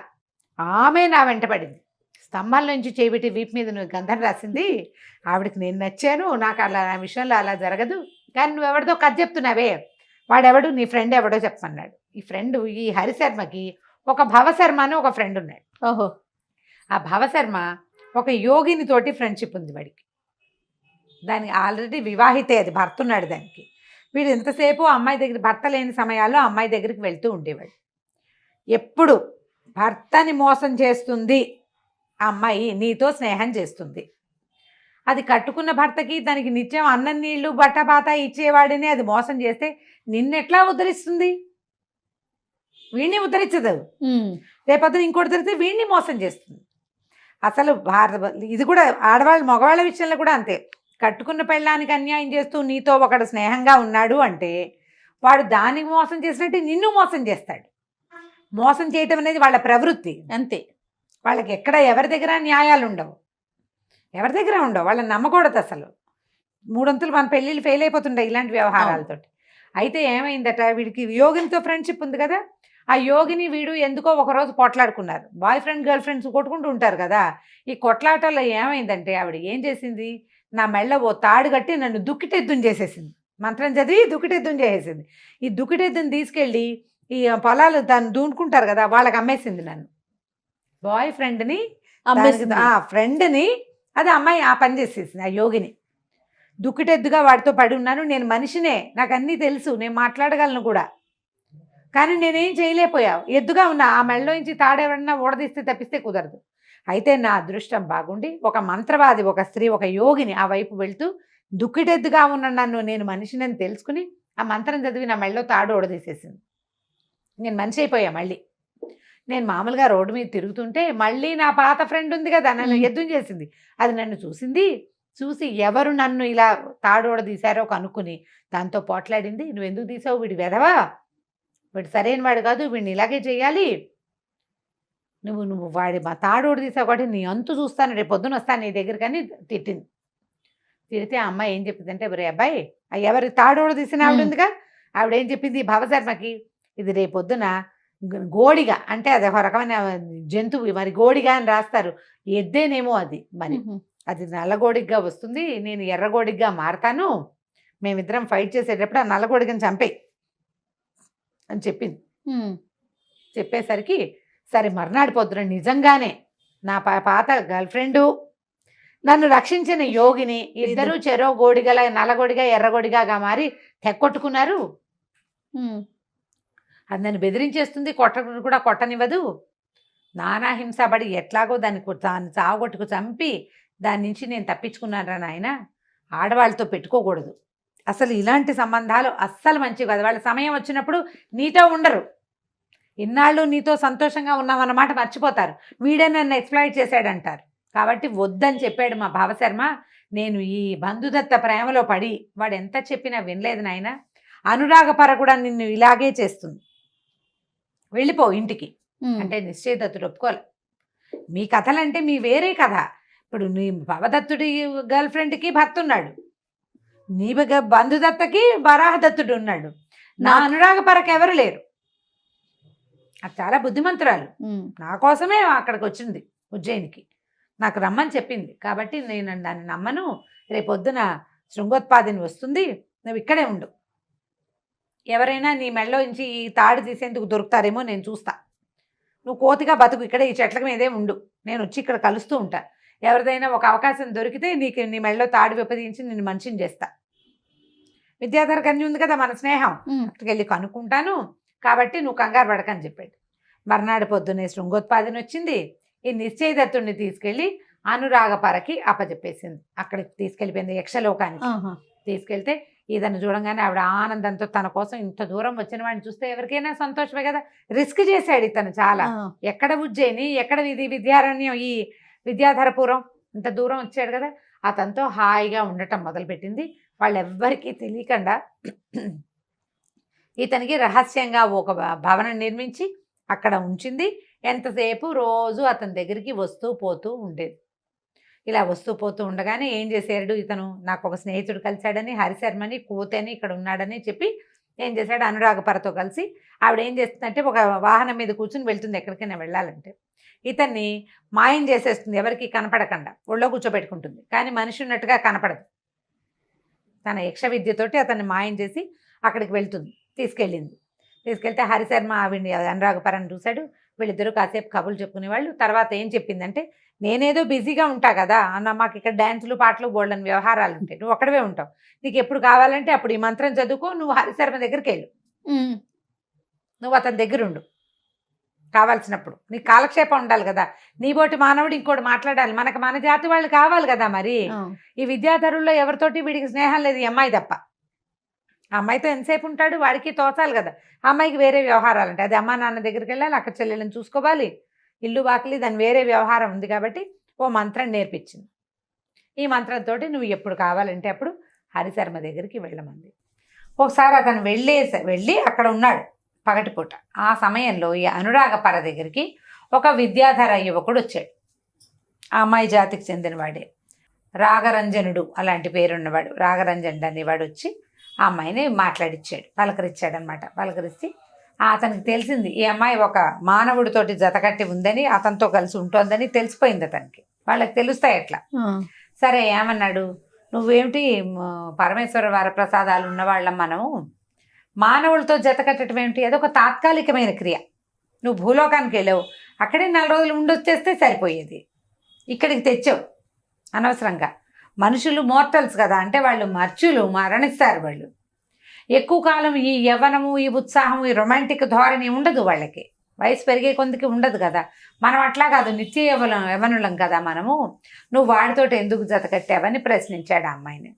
ఆమె నా వెంటపడింది, స్తంభాల నుంచి చేపెట్టి వీపు మీద నువ్వు గంధం రాసింది, ఆవిడకి నేను నచ్చాను, నాకు అలా నా విషయంలో అలా జరగదు, కానీ నువ్వెవరితో కథ చెప్తున్నావే, వాడెవడు నీ ఫ్రెండ్ ఎవడో చెప్పమన్నాడు. ఈ ఫ్రెండ్, ఈ హరిశర్మకి ఒక భవశర్మ అని ఒక ఫ్రెండ్ ఉన్నాడు. ఓహో, ఆ భవశర్మ ఒక యోగిని తోటి ఫ్రెండ్షిప్ ఉంది వాడికి, దానికి ఆల్రెడీ వివాహితే, అది భర్త ఉన్నాడు దానికి. వీడు ఎంతసేపు అమ్మాయి దగ్గర, భర్త లేని సమయాల్లో అమ్మాయి దగ్గరికి వెళ్తూ ఉండేవాడు. ఎప్పుడు భర్తని మోసం చేస్తుంది ఆ అమ్మాయి, నీతో స్నేహం చేస్తుంది అది కట్టుకున్న భర్తకి దానికి నిత్యం అన్నం నీళ్లు బట్టపాత ఇచ్చేవాడిని అది మోసం చేస్తే నిన్నెట్లా ఉద్ధరిస్తుంది? వీడిని ఉద్ధరించదు. రేపొద్దున ఇంకోటి దొరికితే వీడిని మోసం చేస్తుంది. అసలు ఇది కూడా ఆడవాళ్ళు మగవాళ్ళ విషయంలో కూడా అంతే. కట్టుకున్న పెళ్ళానికి అన్యాయం చేస్తూ నీతో ఒకడు స్నేహంగా ఉన్నాడు అంటే వాడు దానికి మోసం చేసినట్టు నిన్ను మోసం చేస్తాడు. మోసం చేయటం అనేది వాళ్ళ ప్రవృత్తి అంతే. వాళ్ళకి ఎక్కడ ఎవరి దగ్గర న్యాయాలు ఉండవు, ఎవరి దగ్గర ఉండవు. వాళ్ళని నమ్మకూడదు అసలు. 3 మన పెళ్ళిళ్ళు ఫెయిల్ అయిపోతుంటాయి ఇలాంటి వ్యవహారాలతోటి. అయితే ఏమైందట, వీడికి యోగినితో ఫ్రెండ్షిప్ ఉంది కదా, ఆ యోగిని వీడు ఎందుకో ఒకరోజు కొట్లాడుకున్నారు. బాయ్ ఫ్రెండ్ గర్ల్ ఫ్రెండ్స్ కొట్టుకుంటూ ఉంటారు కదా. ఈ కొట్లాటల్లో ఏమైందంటే ఆవిడ ఏం చేసింది, నా మెళ్ళ ఓ తాడు కట్టి నన్ను దుక్కిటెద్దుని చేసేసింది. మంత్రం చదివి దుక్కిటెద్దుని చేసేసింది. ఈ దుక్కిటెద్దుని తీసుకెళ్ళి ఈ పొలాలు దాన్ని దూనుకుంటారు కదా వాళ్ళకి అమ్మేసింది. నన్ను బాయ్ ఫ్రెండ్ని ఫ్రెండ్ని అది అమ్మాయి ఆ పని చేసేసింది. ఆ యోగిని దుక్కిటెద్దుగా వాడితో పడి ఉన్నాను. నేను మనిషినే, నాకు అన్నీ తెలుసు, నేను మాట్లాడగలను కూడా, కానీ నేనేం చేయలేకపోయావు. ఎద్దుగా ఉన్నా ఆ మెళ్ళలోంచి తాడెవడన్నా ఊడదీస్తే తప్పిస్తే కుదరదు. అయితే నా అదృష్టం బాగుండి ఒక మంత్రవాది, ఒక స్త్రీ, ఒక యోగిని ఆ వైపు వెళ్తూ దుక్కిటెద్దుగా ఉన్న నన్ను నేను మనిషినని తెలుసుకుని ఆ మంత్రం చదివి నా మెళ్ళలో తాడు ఊడదీసేసింది. నేను మనిషి అయిపోయా. మళ్ళీ నేను మామూలుగా రోడ్డు మీద తిరుగుతుంటే మళ్ళీ నా పాత ఫ్రెండ్ ఉంది కదా నన్ను ఎద్దుని చేసింది. అది నన్ను చూసింది. చూసి ఎవరు నన్ను ఇలా తాడోడ తీశారో కనుక్కుని దాంతో పోట్లాడింది. నువ్వు ఎందుకు తీసావు, వీడి వెధవా, వీడు సరైన వాడు కాదు, వీడిని ఇలాగే చేయాలి, నువ్వు వాడి మా తాడోడు తీసావు కాబట్టి నీ అంతు చూస్తాను, రేపు పొద్దున వస్తాను నీ దగ్గర, కానీ తిట్టింది. తిడితే ఆ అమ్మాయి ఏం చెప్పిందంటే, ఒరే అబ్బాయి, ఎవరి తాడోడు తీసిన ఆవిడ ఉందిగా, ఆవిడ ఏం చెప్పింది, భవశర్మకి, ఇది రేపొద్దున గోడిగా, అంటే అది ఒక రకమైన జంతువు, మరి గోడిగా అని రాస్తారు, ఎద్దేనేమో అది, మరి అది నల్లగోడిగా వస్తుంది, నేను ఎర్రగోడిగా మారతాను, మేమిద్దరం ఫైట్ చేసేటప్పుడు ఆ నల్లగోడిగని చంపేయి అని చెప్పింది. చెప్పేసరికి సరే మర్నాడు పొద్దున నిజంగానే నా పాత గర్ల్ ఫ్రెండు, నన్ను రక్షించిన యోగిని, ఇద్దరు చెరో గోడిగల నల్లగోడిగా ఎర్రగోడిగా మారి తెక్కొట్టుకున్నారు. అది నన్ను బెదిరించేస్తుంది, కూడా కొట్టనివ్వదు, నానా హింసపడి ఎట్లాగో దాన్ని చావగొట్టుకు చంపి దాని నుంచి నేను తప్పించుకున్నాను రా నాయన. ఆడవాళ్ళతో పెట్టుకోకూడదు అసలు, ఇలాంటి సంబంధాలు అస్సలు మంచివి కాదు. వాళ్ళ సమయం వచ్చినప్పుడు నీతో ఉండరు, ఇన్నాళ్ళు నీతో సంతోషంగా ఉన్నామన్నమాట మర్చిపోతారు, వీడే నన్ను ఎక్స్ప్లాయిట్ చేశాడంటారు. కాబట్టి వద్దని చెప్పాడు మా భావశర్మ. నేను ఈ బంధుదత్త ప్రేమలో పడి వాడు ఎంత చెప్పినా వినలేదు నాయన, అనురాగపర కూడా నిన్ను ఇలాగే చేస్తుంది, వెళ్ళిపో ఇంటికి అంటే నిశ్చయదత్తుడు ఒప్పుకోలే. మీ కథలంటే మీ వేరే కథ. ఇప్పుడు నీ భవదత్తుడి గర్ల్ ఫ్రెండ్కి భర్త ఉన్నాడు, నీ బంధుదత్తకి వరాహదత్తుడు ఉన్నాడు, నా అనురాగపరకు ఎవరు లేరు. అది చాలా బుద్ధిమంతురాలు, నా కోసమే అక్కడికి వచ్చింది ఉజ్జయినికి, నాకు రమ్మని చెప్పింది. కాబట్టి నేను దాన్ని నమ్మను, రేపొద్దున శృంగోత్పాదిని వస్తుంది, నువ్వు ఇక్కడే ఉండు, ఎవరైనా నీ మెళ్ళలో నుంచి ఈ తాడు తీసేందుకు దొరుకుతారేమో నేను చూస్తా, నువ్వు కోతిగా బతుకు, ఇక్కడే ఈ చెట్ల మీదే ఉండు, నేను వచ్చి ఇక్కడ కలుస్తూ ఉంటా, ఎవరిదైనా ఒక అవకాశం దొరికితే నీ మెళ్ళలో తాడు విపదించి నిన్ను మనిషిని చేస్తా. విద్యాధర కన్య ఉంది కదా మన స్నేహం, అక్కడికి వెళ్ళి కనుక్కుంటాను, కాబట్టి నువ్వు కంగారు పడకని చెప్పాడు. మర్నాడు పొద్దున్నే శృంగోత్పాదన వచ్చింది. ఈ నిశ్చయదత్తుడిని తీసుకెళ్ళి అనురాగపరకి అప్పచెప్పేసింది. అక్కడికి తీసుకెళ్ళిపోయింది యక్షలోకానికి. తీసుకెళ్తే ఇతను చూడంగానే ఆవిడ ఆనందంతో తన కోసం ఇంత దూరం వచ్చిన వాడిని చూస్తే ఎవరికైనా సంతోషమే కదా. రిస్క్ చేశాడు ఇతను చాలా. ఎక్కడ ఉజ్జయిని, ఎక్కడ ఇది విద్యారణ్యం, ఈ విద్యాధరపురం, ఇంత దూరం వచ్చాడు కదా. అతనితో హాయిగా ఉండటం మొదలుపెట్టింది. వాళ్ళెవ్వరికీ తెలియకుండా ఇతనికి రహస్యంగా ఒక భవనం నిర్మించి అక్కడ ఉంచింది. ఎంతసేపు రోజు అతని దగ్గరికి వస్తూ పోతూ ఉండేది. ఇలా వస్తూ పోతూ ఉండగానే ఏం చేశాడు ఇతను, నాకు ఒక స్నేహితుడు కలిశాడని, హరిశర్మని కోతని ఇక్కడ ఉన్నాడని చెప్పి ఏం చేశాడు, అనురాగపరతో కలిసి ఆవిడ ఏం చేస్తుందంటే ఒక వాహనం మీద కూర్చుని వెళ్తుంది ఎక్కడికైనా వెళ్ళాలంటే. ఇతన్ని మాయం చేసేస్తుంది, ఎవరికి కనపడకుండా ఒళ్ళో కూర్చోబెట్టుకుంటుంది, కానీ మనిషి ఉన్నట్టుగా కనపడదు. తన యక్ష విద్యతోటి అతన్ని మాయం చేసి అక్కడికి వెళ్తుంది. తీసుకెళ్తే హరిశర్మ ఆవిడ్ని అనురాగపరని చూశాడు. వీళ్ళిద్దరూ కాసేపు కబుర్లు చెప్పుకునేవాళ్ళు. తర్వాత ఏం చెప్పిందంటే, నేనేదో బిజీగా ఉంటా కదా అన్న, మాకు ఇక్కడ డ్యాన్సులు పాటలు బోల్డని వ్యవహారాలు ఉంటాయి, నువ్వు ఒక్కడవే ఉంటావు, నీకు ఎప్పుడు కావాలంటే అప్పుడు ఈ మంత్రం చదువుకో, నువ్వు హరిశర్మ దగ్గరికి వెళ్ళు, నువ్వు అతని దగ్గర ఉండు, కావాల్సినప్పుడు నీకు కాలక్షేపం ఉండాలి కదా, నీ బోటి మానవుడు ఇంకోటి మాట్లాడాలి, మనకు మన జాతి వాళ్ళు కావాలి కదా. మరి ఈ విద్యాధరుల్లో ఎవరితోటి వీడికి స్నేహం లేదు, ఈ అమ్మాయి తప్ప. ఆ అమ్మాయితో ఎంతసేపు ఉంటాడు, వాడికి తోచాలి కదా. ఆ అమ్మాయికి వేరే వ్యవహారాలు ఉంటాయి, అది అమ్మా నాన్న దగ్గరికి వెళ్ళాలి, అక్కడ చెల్లెలను చూసుకోవాలి, ఇల్లు వాకిలి, దాని వేరే వ్యవహారం ఉంది కాబట్టి ఓ మంత్రం నేర్పించింది. ఈ మంత్రంతో నువ్వు ఎప్పుడు కావాలంటే అప్పుడు హరిశర్మ దగ్గరికి వెళ్ళమంది. ఒకసారి అతను వెళ్ళి అక్కడ ఉన్నాడు పగటిపూట. ఆ సమయంలో ఈ అనురాగపర దగ్గరికి ఒక విద్యాధర యువకుడు వచ్చాడు. ఆ అమ్మాయి జాతికి చెందినవాడే, రాగరంజనుడు అలాంటి పేరున్నవాడు, రాగరంజనుడు అనేవాడు వచ్చి ఆ అమ్మాయిని మాట్లాడిచ్చాడు, పలకరించాడనమాట. పలకరిస్తే అతనికి తెలిసింది ఈ అమ్మాయి ఒక మానవుడితోటి జతకట్టి ఉందని, అతనితో కలిసి ఉంటోందని తెలిసిపోయింది అతనికి. వాళ్ళకి తెలుస్తాయి ఎట్లా. సరే ఏమన్నాడు, నువ్వేమిటి పరమేశ్వర వరప్రసాదాలు ఉన్నవాళ్ళం మనం, మానవులతో జత కట్టడం ఏమిటి, అదొక తాత్కాలికమైన క్రియ. నువ్వు భూలోకానికి వెళ్ళావు, అక్కడే 4 రోజులు ఉండొచ్చేస్తే సరిపోయేది, ఇక్కడికి తెచ్చావు అనవసరంగా. మనుషులు మోర్టల్స్ కదా, అంటే వాళ్ళు మరణిస్తారు. వాళ్ళు ఎక్కువ కాలం ఈ యవ్వనము, ఈ ఉత్సాహం, ఈ రొమాంటిక్ ధోరణి ఉండదు వాళ్ళకి, వయసు పెరిగే కొందికి ఉండదు కదా. మనం అట్లా కాదు, నిత్య యవ్వనులం కదా మనము, నువ్వు వాడితోటి ఎందుకు జత కట్టావని ప్రశ్నించాడు ఆ అమ్మాయిని.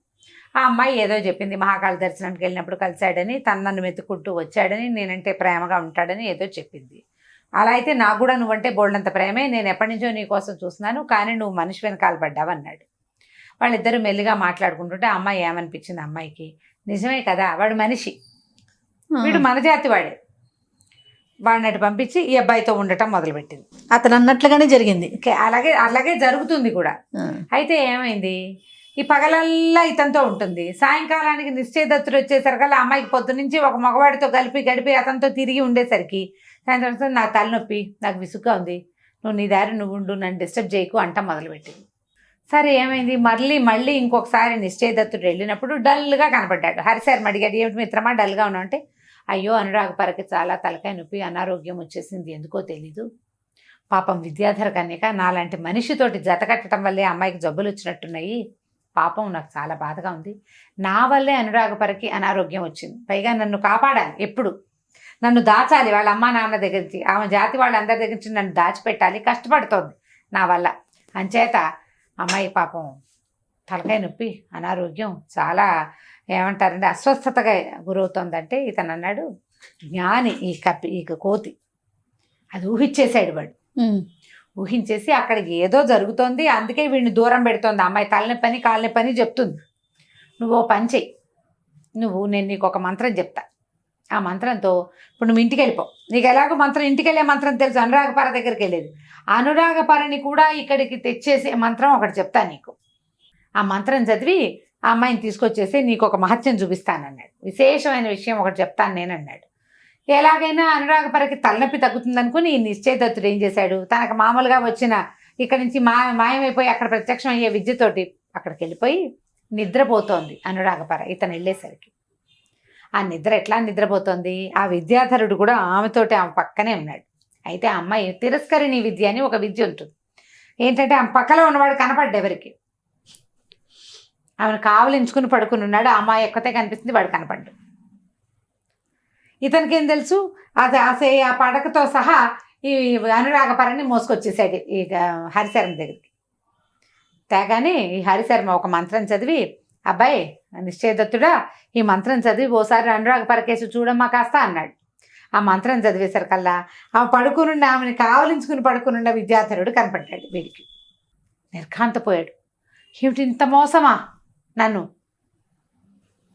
ఆ అమ్మాయి ఏదో చెప్పింది, మహాకాళ దర్శనానికి వెళ్ళినప్పుడు కలిశాడని, నన్ను వెతుక్కుంటూ వచ్చాడని, నేనంటే ప్రేమగా ఉంటాడని ఏదో చెప్పింది. అలా అయితే నాకు కూడా నువ్వంటే బోల్డంత ప్రేమే, నేను ఎప్పటి నుంచో నీ కోసం చూస్తున్నాను, కానీ నువ్వు మనిషి వెనకాల పడ్డావు అన్నాడు. వాళ్ళిద్దరూ మెల్లిగా మాట్లాడుకుంటుంటే ఆ అమ్మాయి ఏమనిపించింది, అమ్మాయికి నిజమే కదా, వాడు మనిషి, వీడు మన జాతి వాడే, వాడిని అటు పంపించి ఈ అబ్బాయితో ఉండటం మొదలుపెట్టింది. అతను అన్నట్లుగానే జరిగింది. అలాగే జరుగుతుంది కూడా. అయితే ఏమైంది, ఈ పగలల్లా ఇతనితో ఉంటుంది, సాయంకాలానికి నిశ్చయదత్తుడు వచ్చేసరికల్లా అమ్మాయికి పొద్దు నుంచి ఒక మగవాడితో గడిపి అతనితో తిరిగి ఉండేసరికి సాయంత్రం నాకు తలనొప్పి, నాకు విసుగ్గా ఉంది, నువ్వు నీ దారి నువ్వు ఉండు, నన్ను డిస్టర్బ్ చేయకు అంట మొదలుపెట్టింది. సరే ఏమైంది, మళ్ళీ ఇంకొకసారి నిశ్చయదత్తుడు వెళ్ళినప్పుడు డల్గా కనపడ్డాడు. హరిశర్మ అడిగాడు, ఏమిటి మిత్రమా డల్గా ఉన్నావు అంటే, అయ్యో అనురాగపరకి చాలా తలకాయ నొప్పి, అనారోగ్యం వచ్చేసింది, ఎందుకో తెలీదు, పాపం విద్యాధర కన్యక నాలాంటి మనిషితోటి జత కట్టడం వల్లే అమ్మాయికి జబ్బులు వచ్చినట్టున్నాయి, పాపం నాకు చాలా బాధగా ఉంది, నా వల్లే అనురాగపరకి అనారోగ్యం వచ్చింది, పైగా నన్ను కాపాడాలి, ఎప్పుడు నన్ను దాచాలి, వాళ్ళ అమ్మా నాన్న దగ్గర నుంచి, ఆమె జాతి వాళ్ళందరి దగ్గర నుంచి నన్ను దాచిపెట్టాలి, కష్టపడుతోంది నా వల్ల, అంచేత అమ్మాయి పాపం తలకాయ నొప్పి, అనారోగ్యం, చాలా ఏమంటారంటే అస్వస్థతగా గురవుతోందంటే ఇతను అన్నాడు, జ్ఞాని ఈ కోతి అది ఊహించేశాడు. వాడు ఊహించేసి అక్కడికి ఏదో జరుగుతోంది, అందుకే వీడిని దూరం పెడుతోంది. అమ్మాయి తలనొప్పని కాళ్ళనొప్పని చెప్తుంది. నువ్వు ఓ పని చెయ్యి, నేను నీకు ఒక మంత్రం చెప్తా, ఆ మంత్రంతో ఇప్పుడు నువ్వు ఇంటికి వెళ్ళిపో, నీకు ఎలాగో మంత్రం ఇంటికి వెళ్ళే మంత్రం తెలుసు, అనురాగపర దగ్గరికి వెళ్ళేది, అనురాగపరని కూడా ఇక్కడికి తెచ్చేసే మంత్రం ఒకటి చెప్తా నీకు, ఆ మంత్రం చదివి ఆ అమ్మాయిని తీసుకొచ్చేసి నీకు ఒక మహత్యం చూపిస్తానన్నాడు, విశేషమైన విషయం ఒకటి చెప్తాను నేను అన్నాడు. ఎలాగైనా అనురాగపరకి తలనొప్పి తగ్గుతుంది అనుకుని నిశ్చయదత్తుడు ఏం చేశాడు, తనకు మామూలుగా వచ్చిన ఇక్కడి నుంచి మాయమైపోయి అక్కడ ప్రత్యక్షం అయ్యే విద్యతోటి అక్కడికి వెళ్ళిపోయి నిద్రపోతోంది అనురాగపర. ఇతను వెళ్ళేసరికి ఆ నిద్ర ఎట్లా నిద్రపోతోంది, ఆ విద్యాధరుడు కూడా ఆమెతోటి ఆమె పక్కనే ఉన్నాడు. అయితే ఆ అమ్మాయి తిరస్కరిణి విద్య అని ఒక విద్య ఉంటుంది, ఏంటంటే ఆమె పక్కలో ఉన్నవాడు కనపడ్డ ఎవరికి, ఆమెను కావలించుకుని పడుకుని ఉన్నాడు, ఆ అమ్మాయి ఎక్కతే కనిపిస్తుంది, వాడు కనపడ్డు. ఇతనికి ఏం తెలుసు, ఆ పడకతో సహా ఈ అనురాగపరని మోసుకొచ్చేసాడు ఈ హరిశర్మ దగ్గరికి. తేగానే ఈ హరిశర్మ ఒక మంత్రం చదివి, అబ్బాయి నిశ్చయదత్తుడా ఈ మంత్రం చదివి ఓసారి అనురాగపరకేసి చూడమ్మా కాస్త అన్నాడు. ఆ మంత్రం చదివేసరికల్లా ఆమె పడుకునుండి, ఆమెను కావలించుకుని పడుకునున్న విద్యాధరుడు కనపడ్డాడు. వీడికి నిర్ఘాంతపోయాడు, ఏమిటి ఇంత మోసమా, నన్ను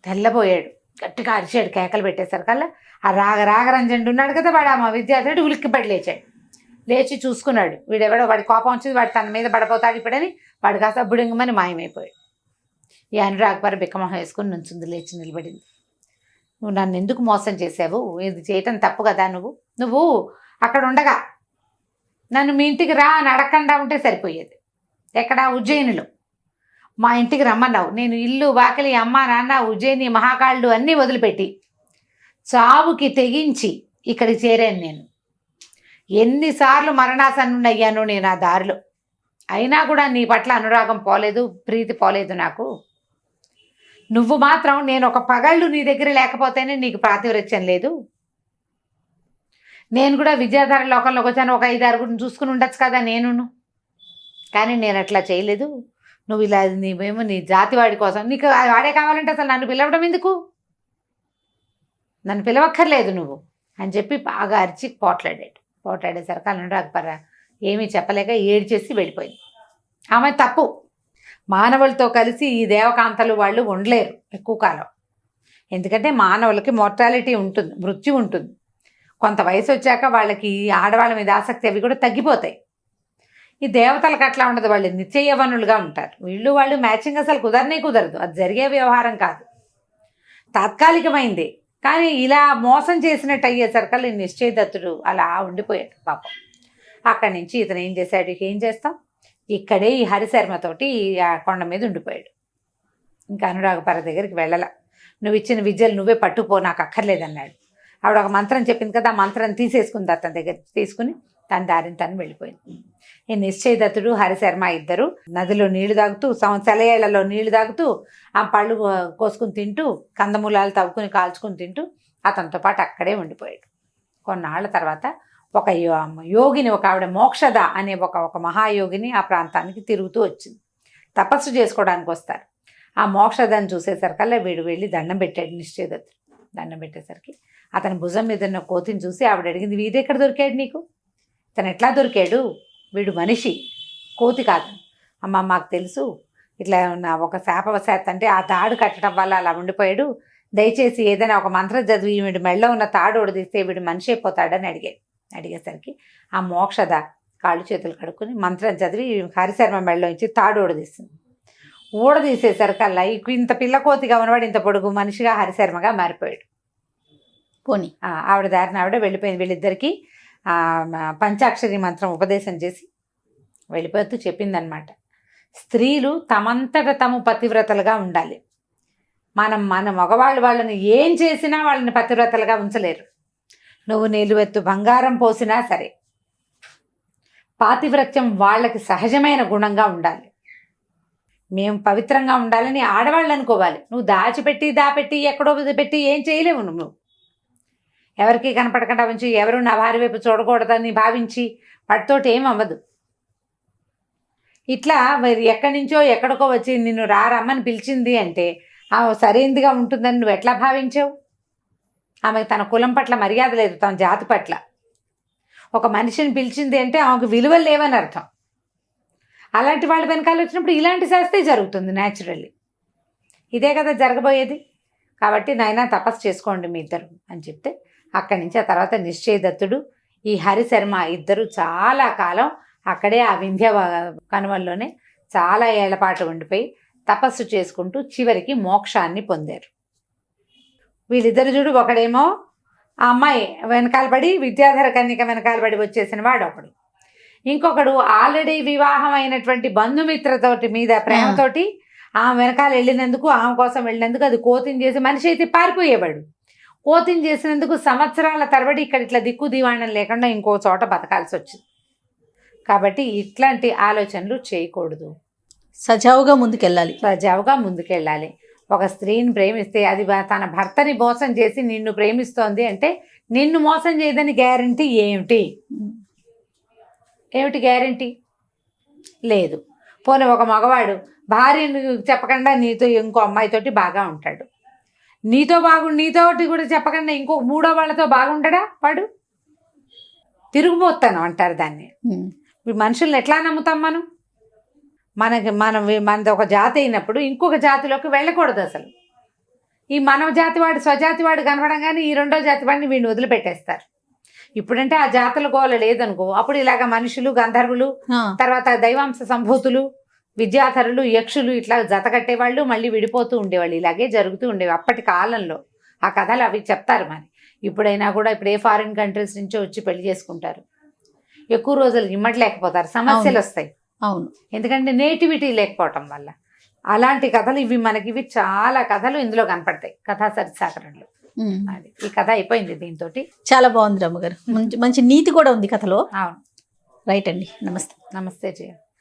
తెల్లబోయాడు, గట్టిగా అరిచాడు, కేకలు పెట్టేసరికల్లా ఆ రాగరంజనుడు ఉన్నాడు కదా, వాడు ఆ విద్యాధరుడు ఉలిక్కిపడి లేచాడు. లేచి చూసుకున్నాడు, వీడెవడో, వాడి కోపం వచ్చింది, వాడు తన మీద పడిపోతాడు ఇప్పుడని వాడు కాస్త బుడింగమని మాయమైపోయాడు. ఈ అనురాగపర బిక్కమొహం వేసుకుని నుంచుంది, లేచి నిలబడింది. నువ్వు నన్ను ఎందుకు మోసం చేసావు, ఇది చేయటం తప్పు కదా, నువ్వు అక్కడ ఉండగా నన్ను మీ ఇంటికి రా అని అడగకుండా ఉంటే సరిపోయేది. ఎక్కడ, ఉజ్జయినిలో మా ఇంటికి రమ్మన్నావు, నేను ఇల్లు వాకిలి అమ్మ నాన్న ఉజ్జయిని మహాకాళుడు అన్నీ వదిలిపెట్టి చావుకి తెగించి ఇక్కడికి చేరాను. నేను ఎన్నిసార్లు మరణాసన్నుండి అయ్యాను నేను ఆ దారిలో, అయినా కూడా నీ పట్ల అనురాగం పోలేదు, ప్రీతి పోలేదు నాకు. నువ్వు మాత్రం నేను ఒక పగళ్ళు నీ దగ్గర లేకపోతేనే నీకు ప్రాతివ్రత్యం లేదు, నేను కూడా విద్యాధార లోకంలోకి వచ్చాను, ఒక 5-6 చూసుకుని ఉండొచ్చు కదా నేను. కానీ నేను అట్లా చేయలేదు. నువ్వు ఇలా నీవేమో నీ జాతివాడి కోసం, నీకు వాడే కావాలంటే అసలు నన్ను పిలవడం ఎందుకు, నన్ను పిలవక్కర్లేదు నువ్వు అని చెప్పి బాగా అరిచి పోట్లాడేసరికి అనురాగపర ఏమీ చెప్పలేక ఏడ్చేసి వెళ్ళిపోయింది. ఆమె తప్పు. మానవులతో కలిసి ఈ దేవకాంతలు వాళ్ళు ఉండలేరు ఎక్కువ కాలం. ఎందుకంటే మానవులకి మోర్టాలిటీ ఉంటుంది, మృత్యు ఉంటుంది. కొంత వయసు వచ్చాక వాళ్ళకి ఆడవాళ్ళ మీద ఆసక్తి అవి కూడా తగ్గిపోతాయి. ఈ దేవతలకు అట్లా ఉండదు, వాళ్ళు నిత్య యవ్వనులుగా ఉంటారు. వాళ్ళు మ్యాచింగ్ అసలు కుదరదు, అది జరిగే వ్యవహారం కాదు, తాత్కాలికమైంది. కానీ ఇలా మోసం చేసినట్టు అయ్యేసరికి నిశ్చయదత్తుడు అలా ఉండిపోయాడు పాపం. అక్కడి నుంచి ఇతను ఏం చేశాడు, ఏం చేస్తాం, ఇక్కడే ఈ హరిశర్మతోటి ఆ కొండ మీద ఉండిపోయాడు. ఇంకా అనురాగపర దగ్గరికి వెళ్ళాల. నువ్వు ఇచ్చిన విద్యలు నువ్వే పట్టుపో, నాకు అక్కర్లేదన్నాడు. ఆవిడ ఒక మంత్రం చెప్పింది కదా, ఆ మంత్రం తీసేసుకుంది, అతని దగ్గర తీసుకుని తన దారిని తను వెళ్ళిపోయింది. ఈ నిశ్చయదత్తుడు హరిశర్మ ఇద్దరు నదిలో నీళ్లు తాగుతూ, సెలయేళ్లలో నీళ్లు తాగుతూ, ఆ పళ్ళు కోసుకుని తింటూ, కందమూలాలు తవ్వుకుని కాల్చుకుని తింటూ అతనితో పాటు అక్కడే ఉండిపోయాడు. కొన్నాళ్ళ తర్వాత ఒక యోగిని, ఒక ఆవిడ మోక్షద అనే ఒక మహాయోగిని ఆ ప్రాంతానికి తిరుగుతూ వచ్చింది. తపస్సు చేసుకోవడానికి వస్తారు. ఆ మోక్షదని చూసేసరికల్లా వీడు వెళ్ళి దండం పెట్టాడు నిశ్చయదత్తుడు. దండం పెట్టేసరికి అతని భుజం మీద ఉన్న కోతిని చూసి ఆవిడ అడిగింది, వీడు ఎక్కడ దొరికాడు నీకు, తను ఎట్లా దొరికాడు, వీడు మనిషి కోతి కాదు. అమ్మ మాకు తెలుసు, ఇట్లా నా ఒక శాపవశాత్ అంటే ఆ తాడు కట్టడం వల్ల అలా ఉండిపోయాడు, దయచేసి ఏదైనా ఒక మంత్రం చదివి వీడి మెళ్ళలో ఉన్న తాడు ఒడిదిస్తే వీడు మనిషి అయిపోతాడని అడిగేసరికి ఆ మోక్షద కాళ్ళు చేతులు కడుక్కుని మంత్రం చదివి హరిశర్మ మెళ్ళలో ఇచ్చి తాడు ఊడదీస్తుంది. ఊడదీసేసరికల్లా ఇంత పిల్ల కోతిగా ఉన్నవాడు ఇంత పొడుగు మనిషిగా హరిశర్మగా మారిపోయాడు. పోనీ ఆవిడ దారిని ఆవిడ వెళ్ళిపోయింది. వీళ్ళిద్దరికీ పంచాక్షరి మంత్రం ఉపదేశం చేసి వెళ్ళిపోతూ చెప్పిందనమాట, స్త్రీలు తమంతట తమ పతివ్రతలుగా ఉండాలి. మన మగవాళ్ళు వాళ్ళని ఏం చేసినా వాళ్ళని పతివ్రతలుగా ఉంచలేరు. నువ్వు నిలువెత్తు బంగారం పోసినా సరే పాతివ్రత్యం వాళ్ళకి సహజమైన గుణంగా ఉండాలి. మేము పవిత్రంగా ఉండాలని ఆడవాళ్ళు అనుకోవాలి. నువ్వు దాచిపెట్టి ఎక్కడో పెట్టి ఏం చేయలేవు. నువ్వు ఎవరికి కనపడకుండా ఉంచి ఎవరు నా భార్య వైపు చూడకూడదని భావించి వాటితోటి ఏం అవ్వదు. ఇట్లా ఎక్కడి నుంచో ఎక్కడికో వచ్చి నిన్ను రమ్మని పిలిచింది అంటే సరైనదిగా ఉంటుందని నువ్వు ఎట్లా భావించావు? ఆమెకు తన కులం పట్ల మర్యాద లేదు, తన జాతి పట్ల. ఒక మనిషిని పిలిచింది అంటే ఆమెకు విలువలు లేవని అర్థం. అలాంటి వాళ్ళ వెనకాల వచ్చినప్పుడు ఇలాంటి శాస్త్రే జరుగుతుంది న్యాచురల్లీ. ఇదే కదా జరగబోయేది. కాబట్టి నాయనా తపస్సు చేసుకోండి మీ ఇద్దరు అని చెప్తే అక్కడి నుంచి ఆ తర్వాత నిశ్చయదత్తుడు ఈ హరిశర్మ ఇద్దరు చాలా కాలం అక్కడే ఆ వింధ్య కనుమల్లోనే చాలా ఏళ్లపాటు ఉండిపోయి తపస్సు చేసుకుంటూ చివరికి మోక్షాన్ని పొందారు. వీళ్ళిద్దరు చూడు, ఒకడేమో ఆ అమ్మాయి వెనకాల పడి విద్యాధర కన్యక వెనకాల పడి వచ్చేసిన వాడు ఒకడు, ఇంకొకడు ఆల్రెడీ వివాహం అయినటువంటి బంధుమిత్రతోటి మీద ప్రేమతోటి ఆమె వెనకాల వెళ్ళినందుకు, ఆమె కోసం వెళ్ళినందుకు అది కోతిని చేసి మనిషి అయితే పారిపోయేవాడు. కోతిని చేసినందుకు సంవత్సరాల తరబడి ఇక్కడ ఇట్లా దిక్కు దివాణం లేకుండా ఇంకో చోట బతకాల్సి వచ్చింది. కాబట్టి ఇట్లాంటి ఆలోచనలు చేయకూడదు. సజావుగా ముందుకెళ్ళాలి. ఒక స్త్రీని ప్రేమిస్తే అది తన భర్తని మోసం చేసి నిన్ను ప్రేమిస్తోంది అంటే నిన్ను మోసం చేయదని గ్యారంటీ ఏమిటి గ్యారంటీ లేదు. పోనీ ఒక మగవాడు భార్యను చెప్పకుండా నీతో ఇంకో అమ్మాయితోటి బాగా ఉంటాడు, నీతోటి కూడా చెప్పకుండా ఇంకో మూడో వాళ్ళతో బాగుంటాడా వాడు? తిరుగుబోతాను అంటారు దాన్ని. మనుషుల్ని ఎట్లా నమ్ముతాం మనం? మనది ఒక జాతి అయినప్పుడు ఇంకొక జాతిలోకి వెళ్ళకూడదు అసలు. ఈ మన జాతివాడు స్వజాతివాడు కనపడంగానే ఈ రెండో జాతివాడిని వీడిని వదిలిపెట్టేస్తారు. ఇప్పుడంటే ఆ జాతుల గోల లేదనుకో, అప్పుడు ఇలాగ మనుషులు, గంధర్వులు, తర్వాత దైవాంశ సంభూతులు, విద్యాధరులు, యక్షులు ఇట్లా జత కట్టేవాళ్ళు, మళ్ళీ విడిపోతూ ఉండేవాళ్ళు. ఇలాగే జరుగుతూ ఉండేవి అప్పటి కాలంలో. ఆ కథలు అవి చెప్తారు. మరి ఇప్పుడైనా కూడా ఇప్పుడు ఏ ఫారిన్ కంట్రీస్ నుంచో వచ్చి పెళ్లి చేసుకుంటారు, ఎక్కువ రోజులు ఇమ్మట్లేకపోతారు, సమస్యలు వస్తాయి. అవును, ఎందుకంటే నేటివిటీ లేకపోవటం వల్ల. అలాంటి కథలు ఇవి చాలా కథలు ఇందులో కనపడతాయి కథా సరిసాకరణలో. ఈ కథ అయిపోయింది దీంతో. చాలా బాగుంది రమ్మగారు, మంచి నీతి కూడా ఉంది కథలో. అవును, రైట్ అండి. నమస్తే. నమస్తే జయ.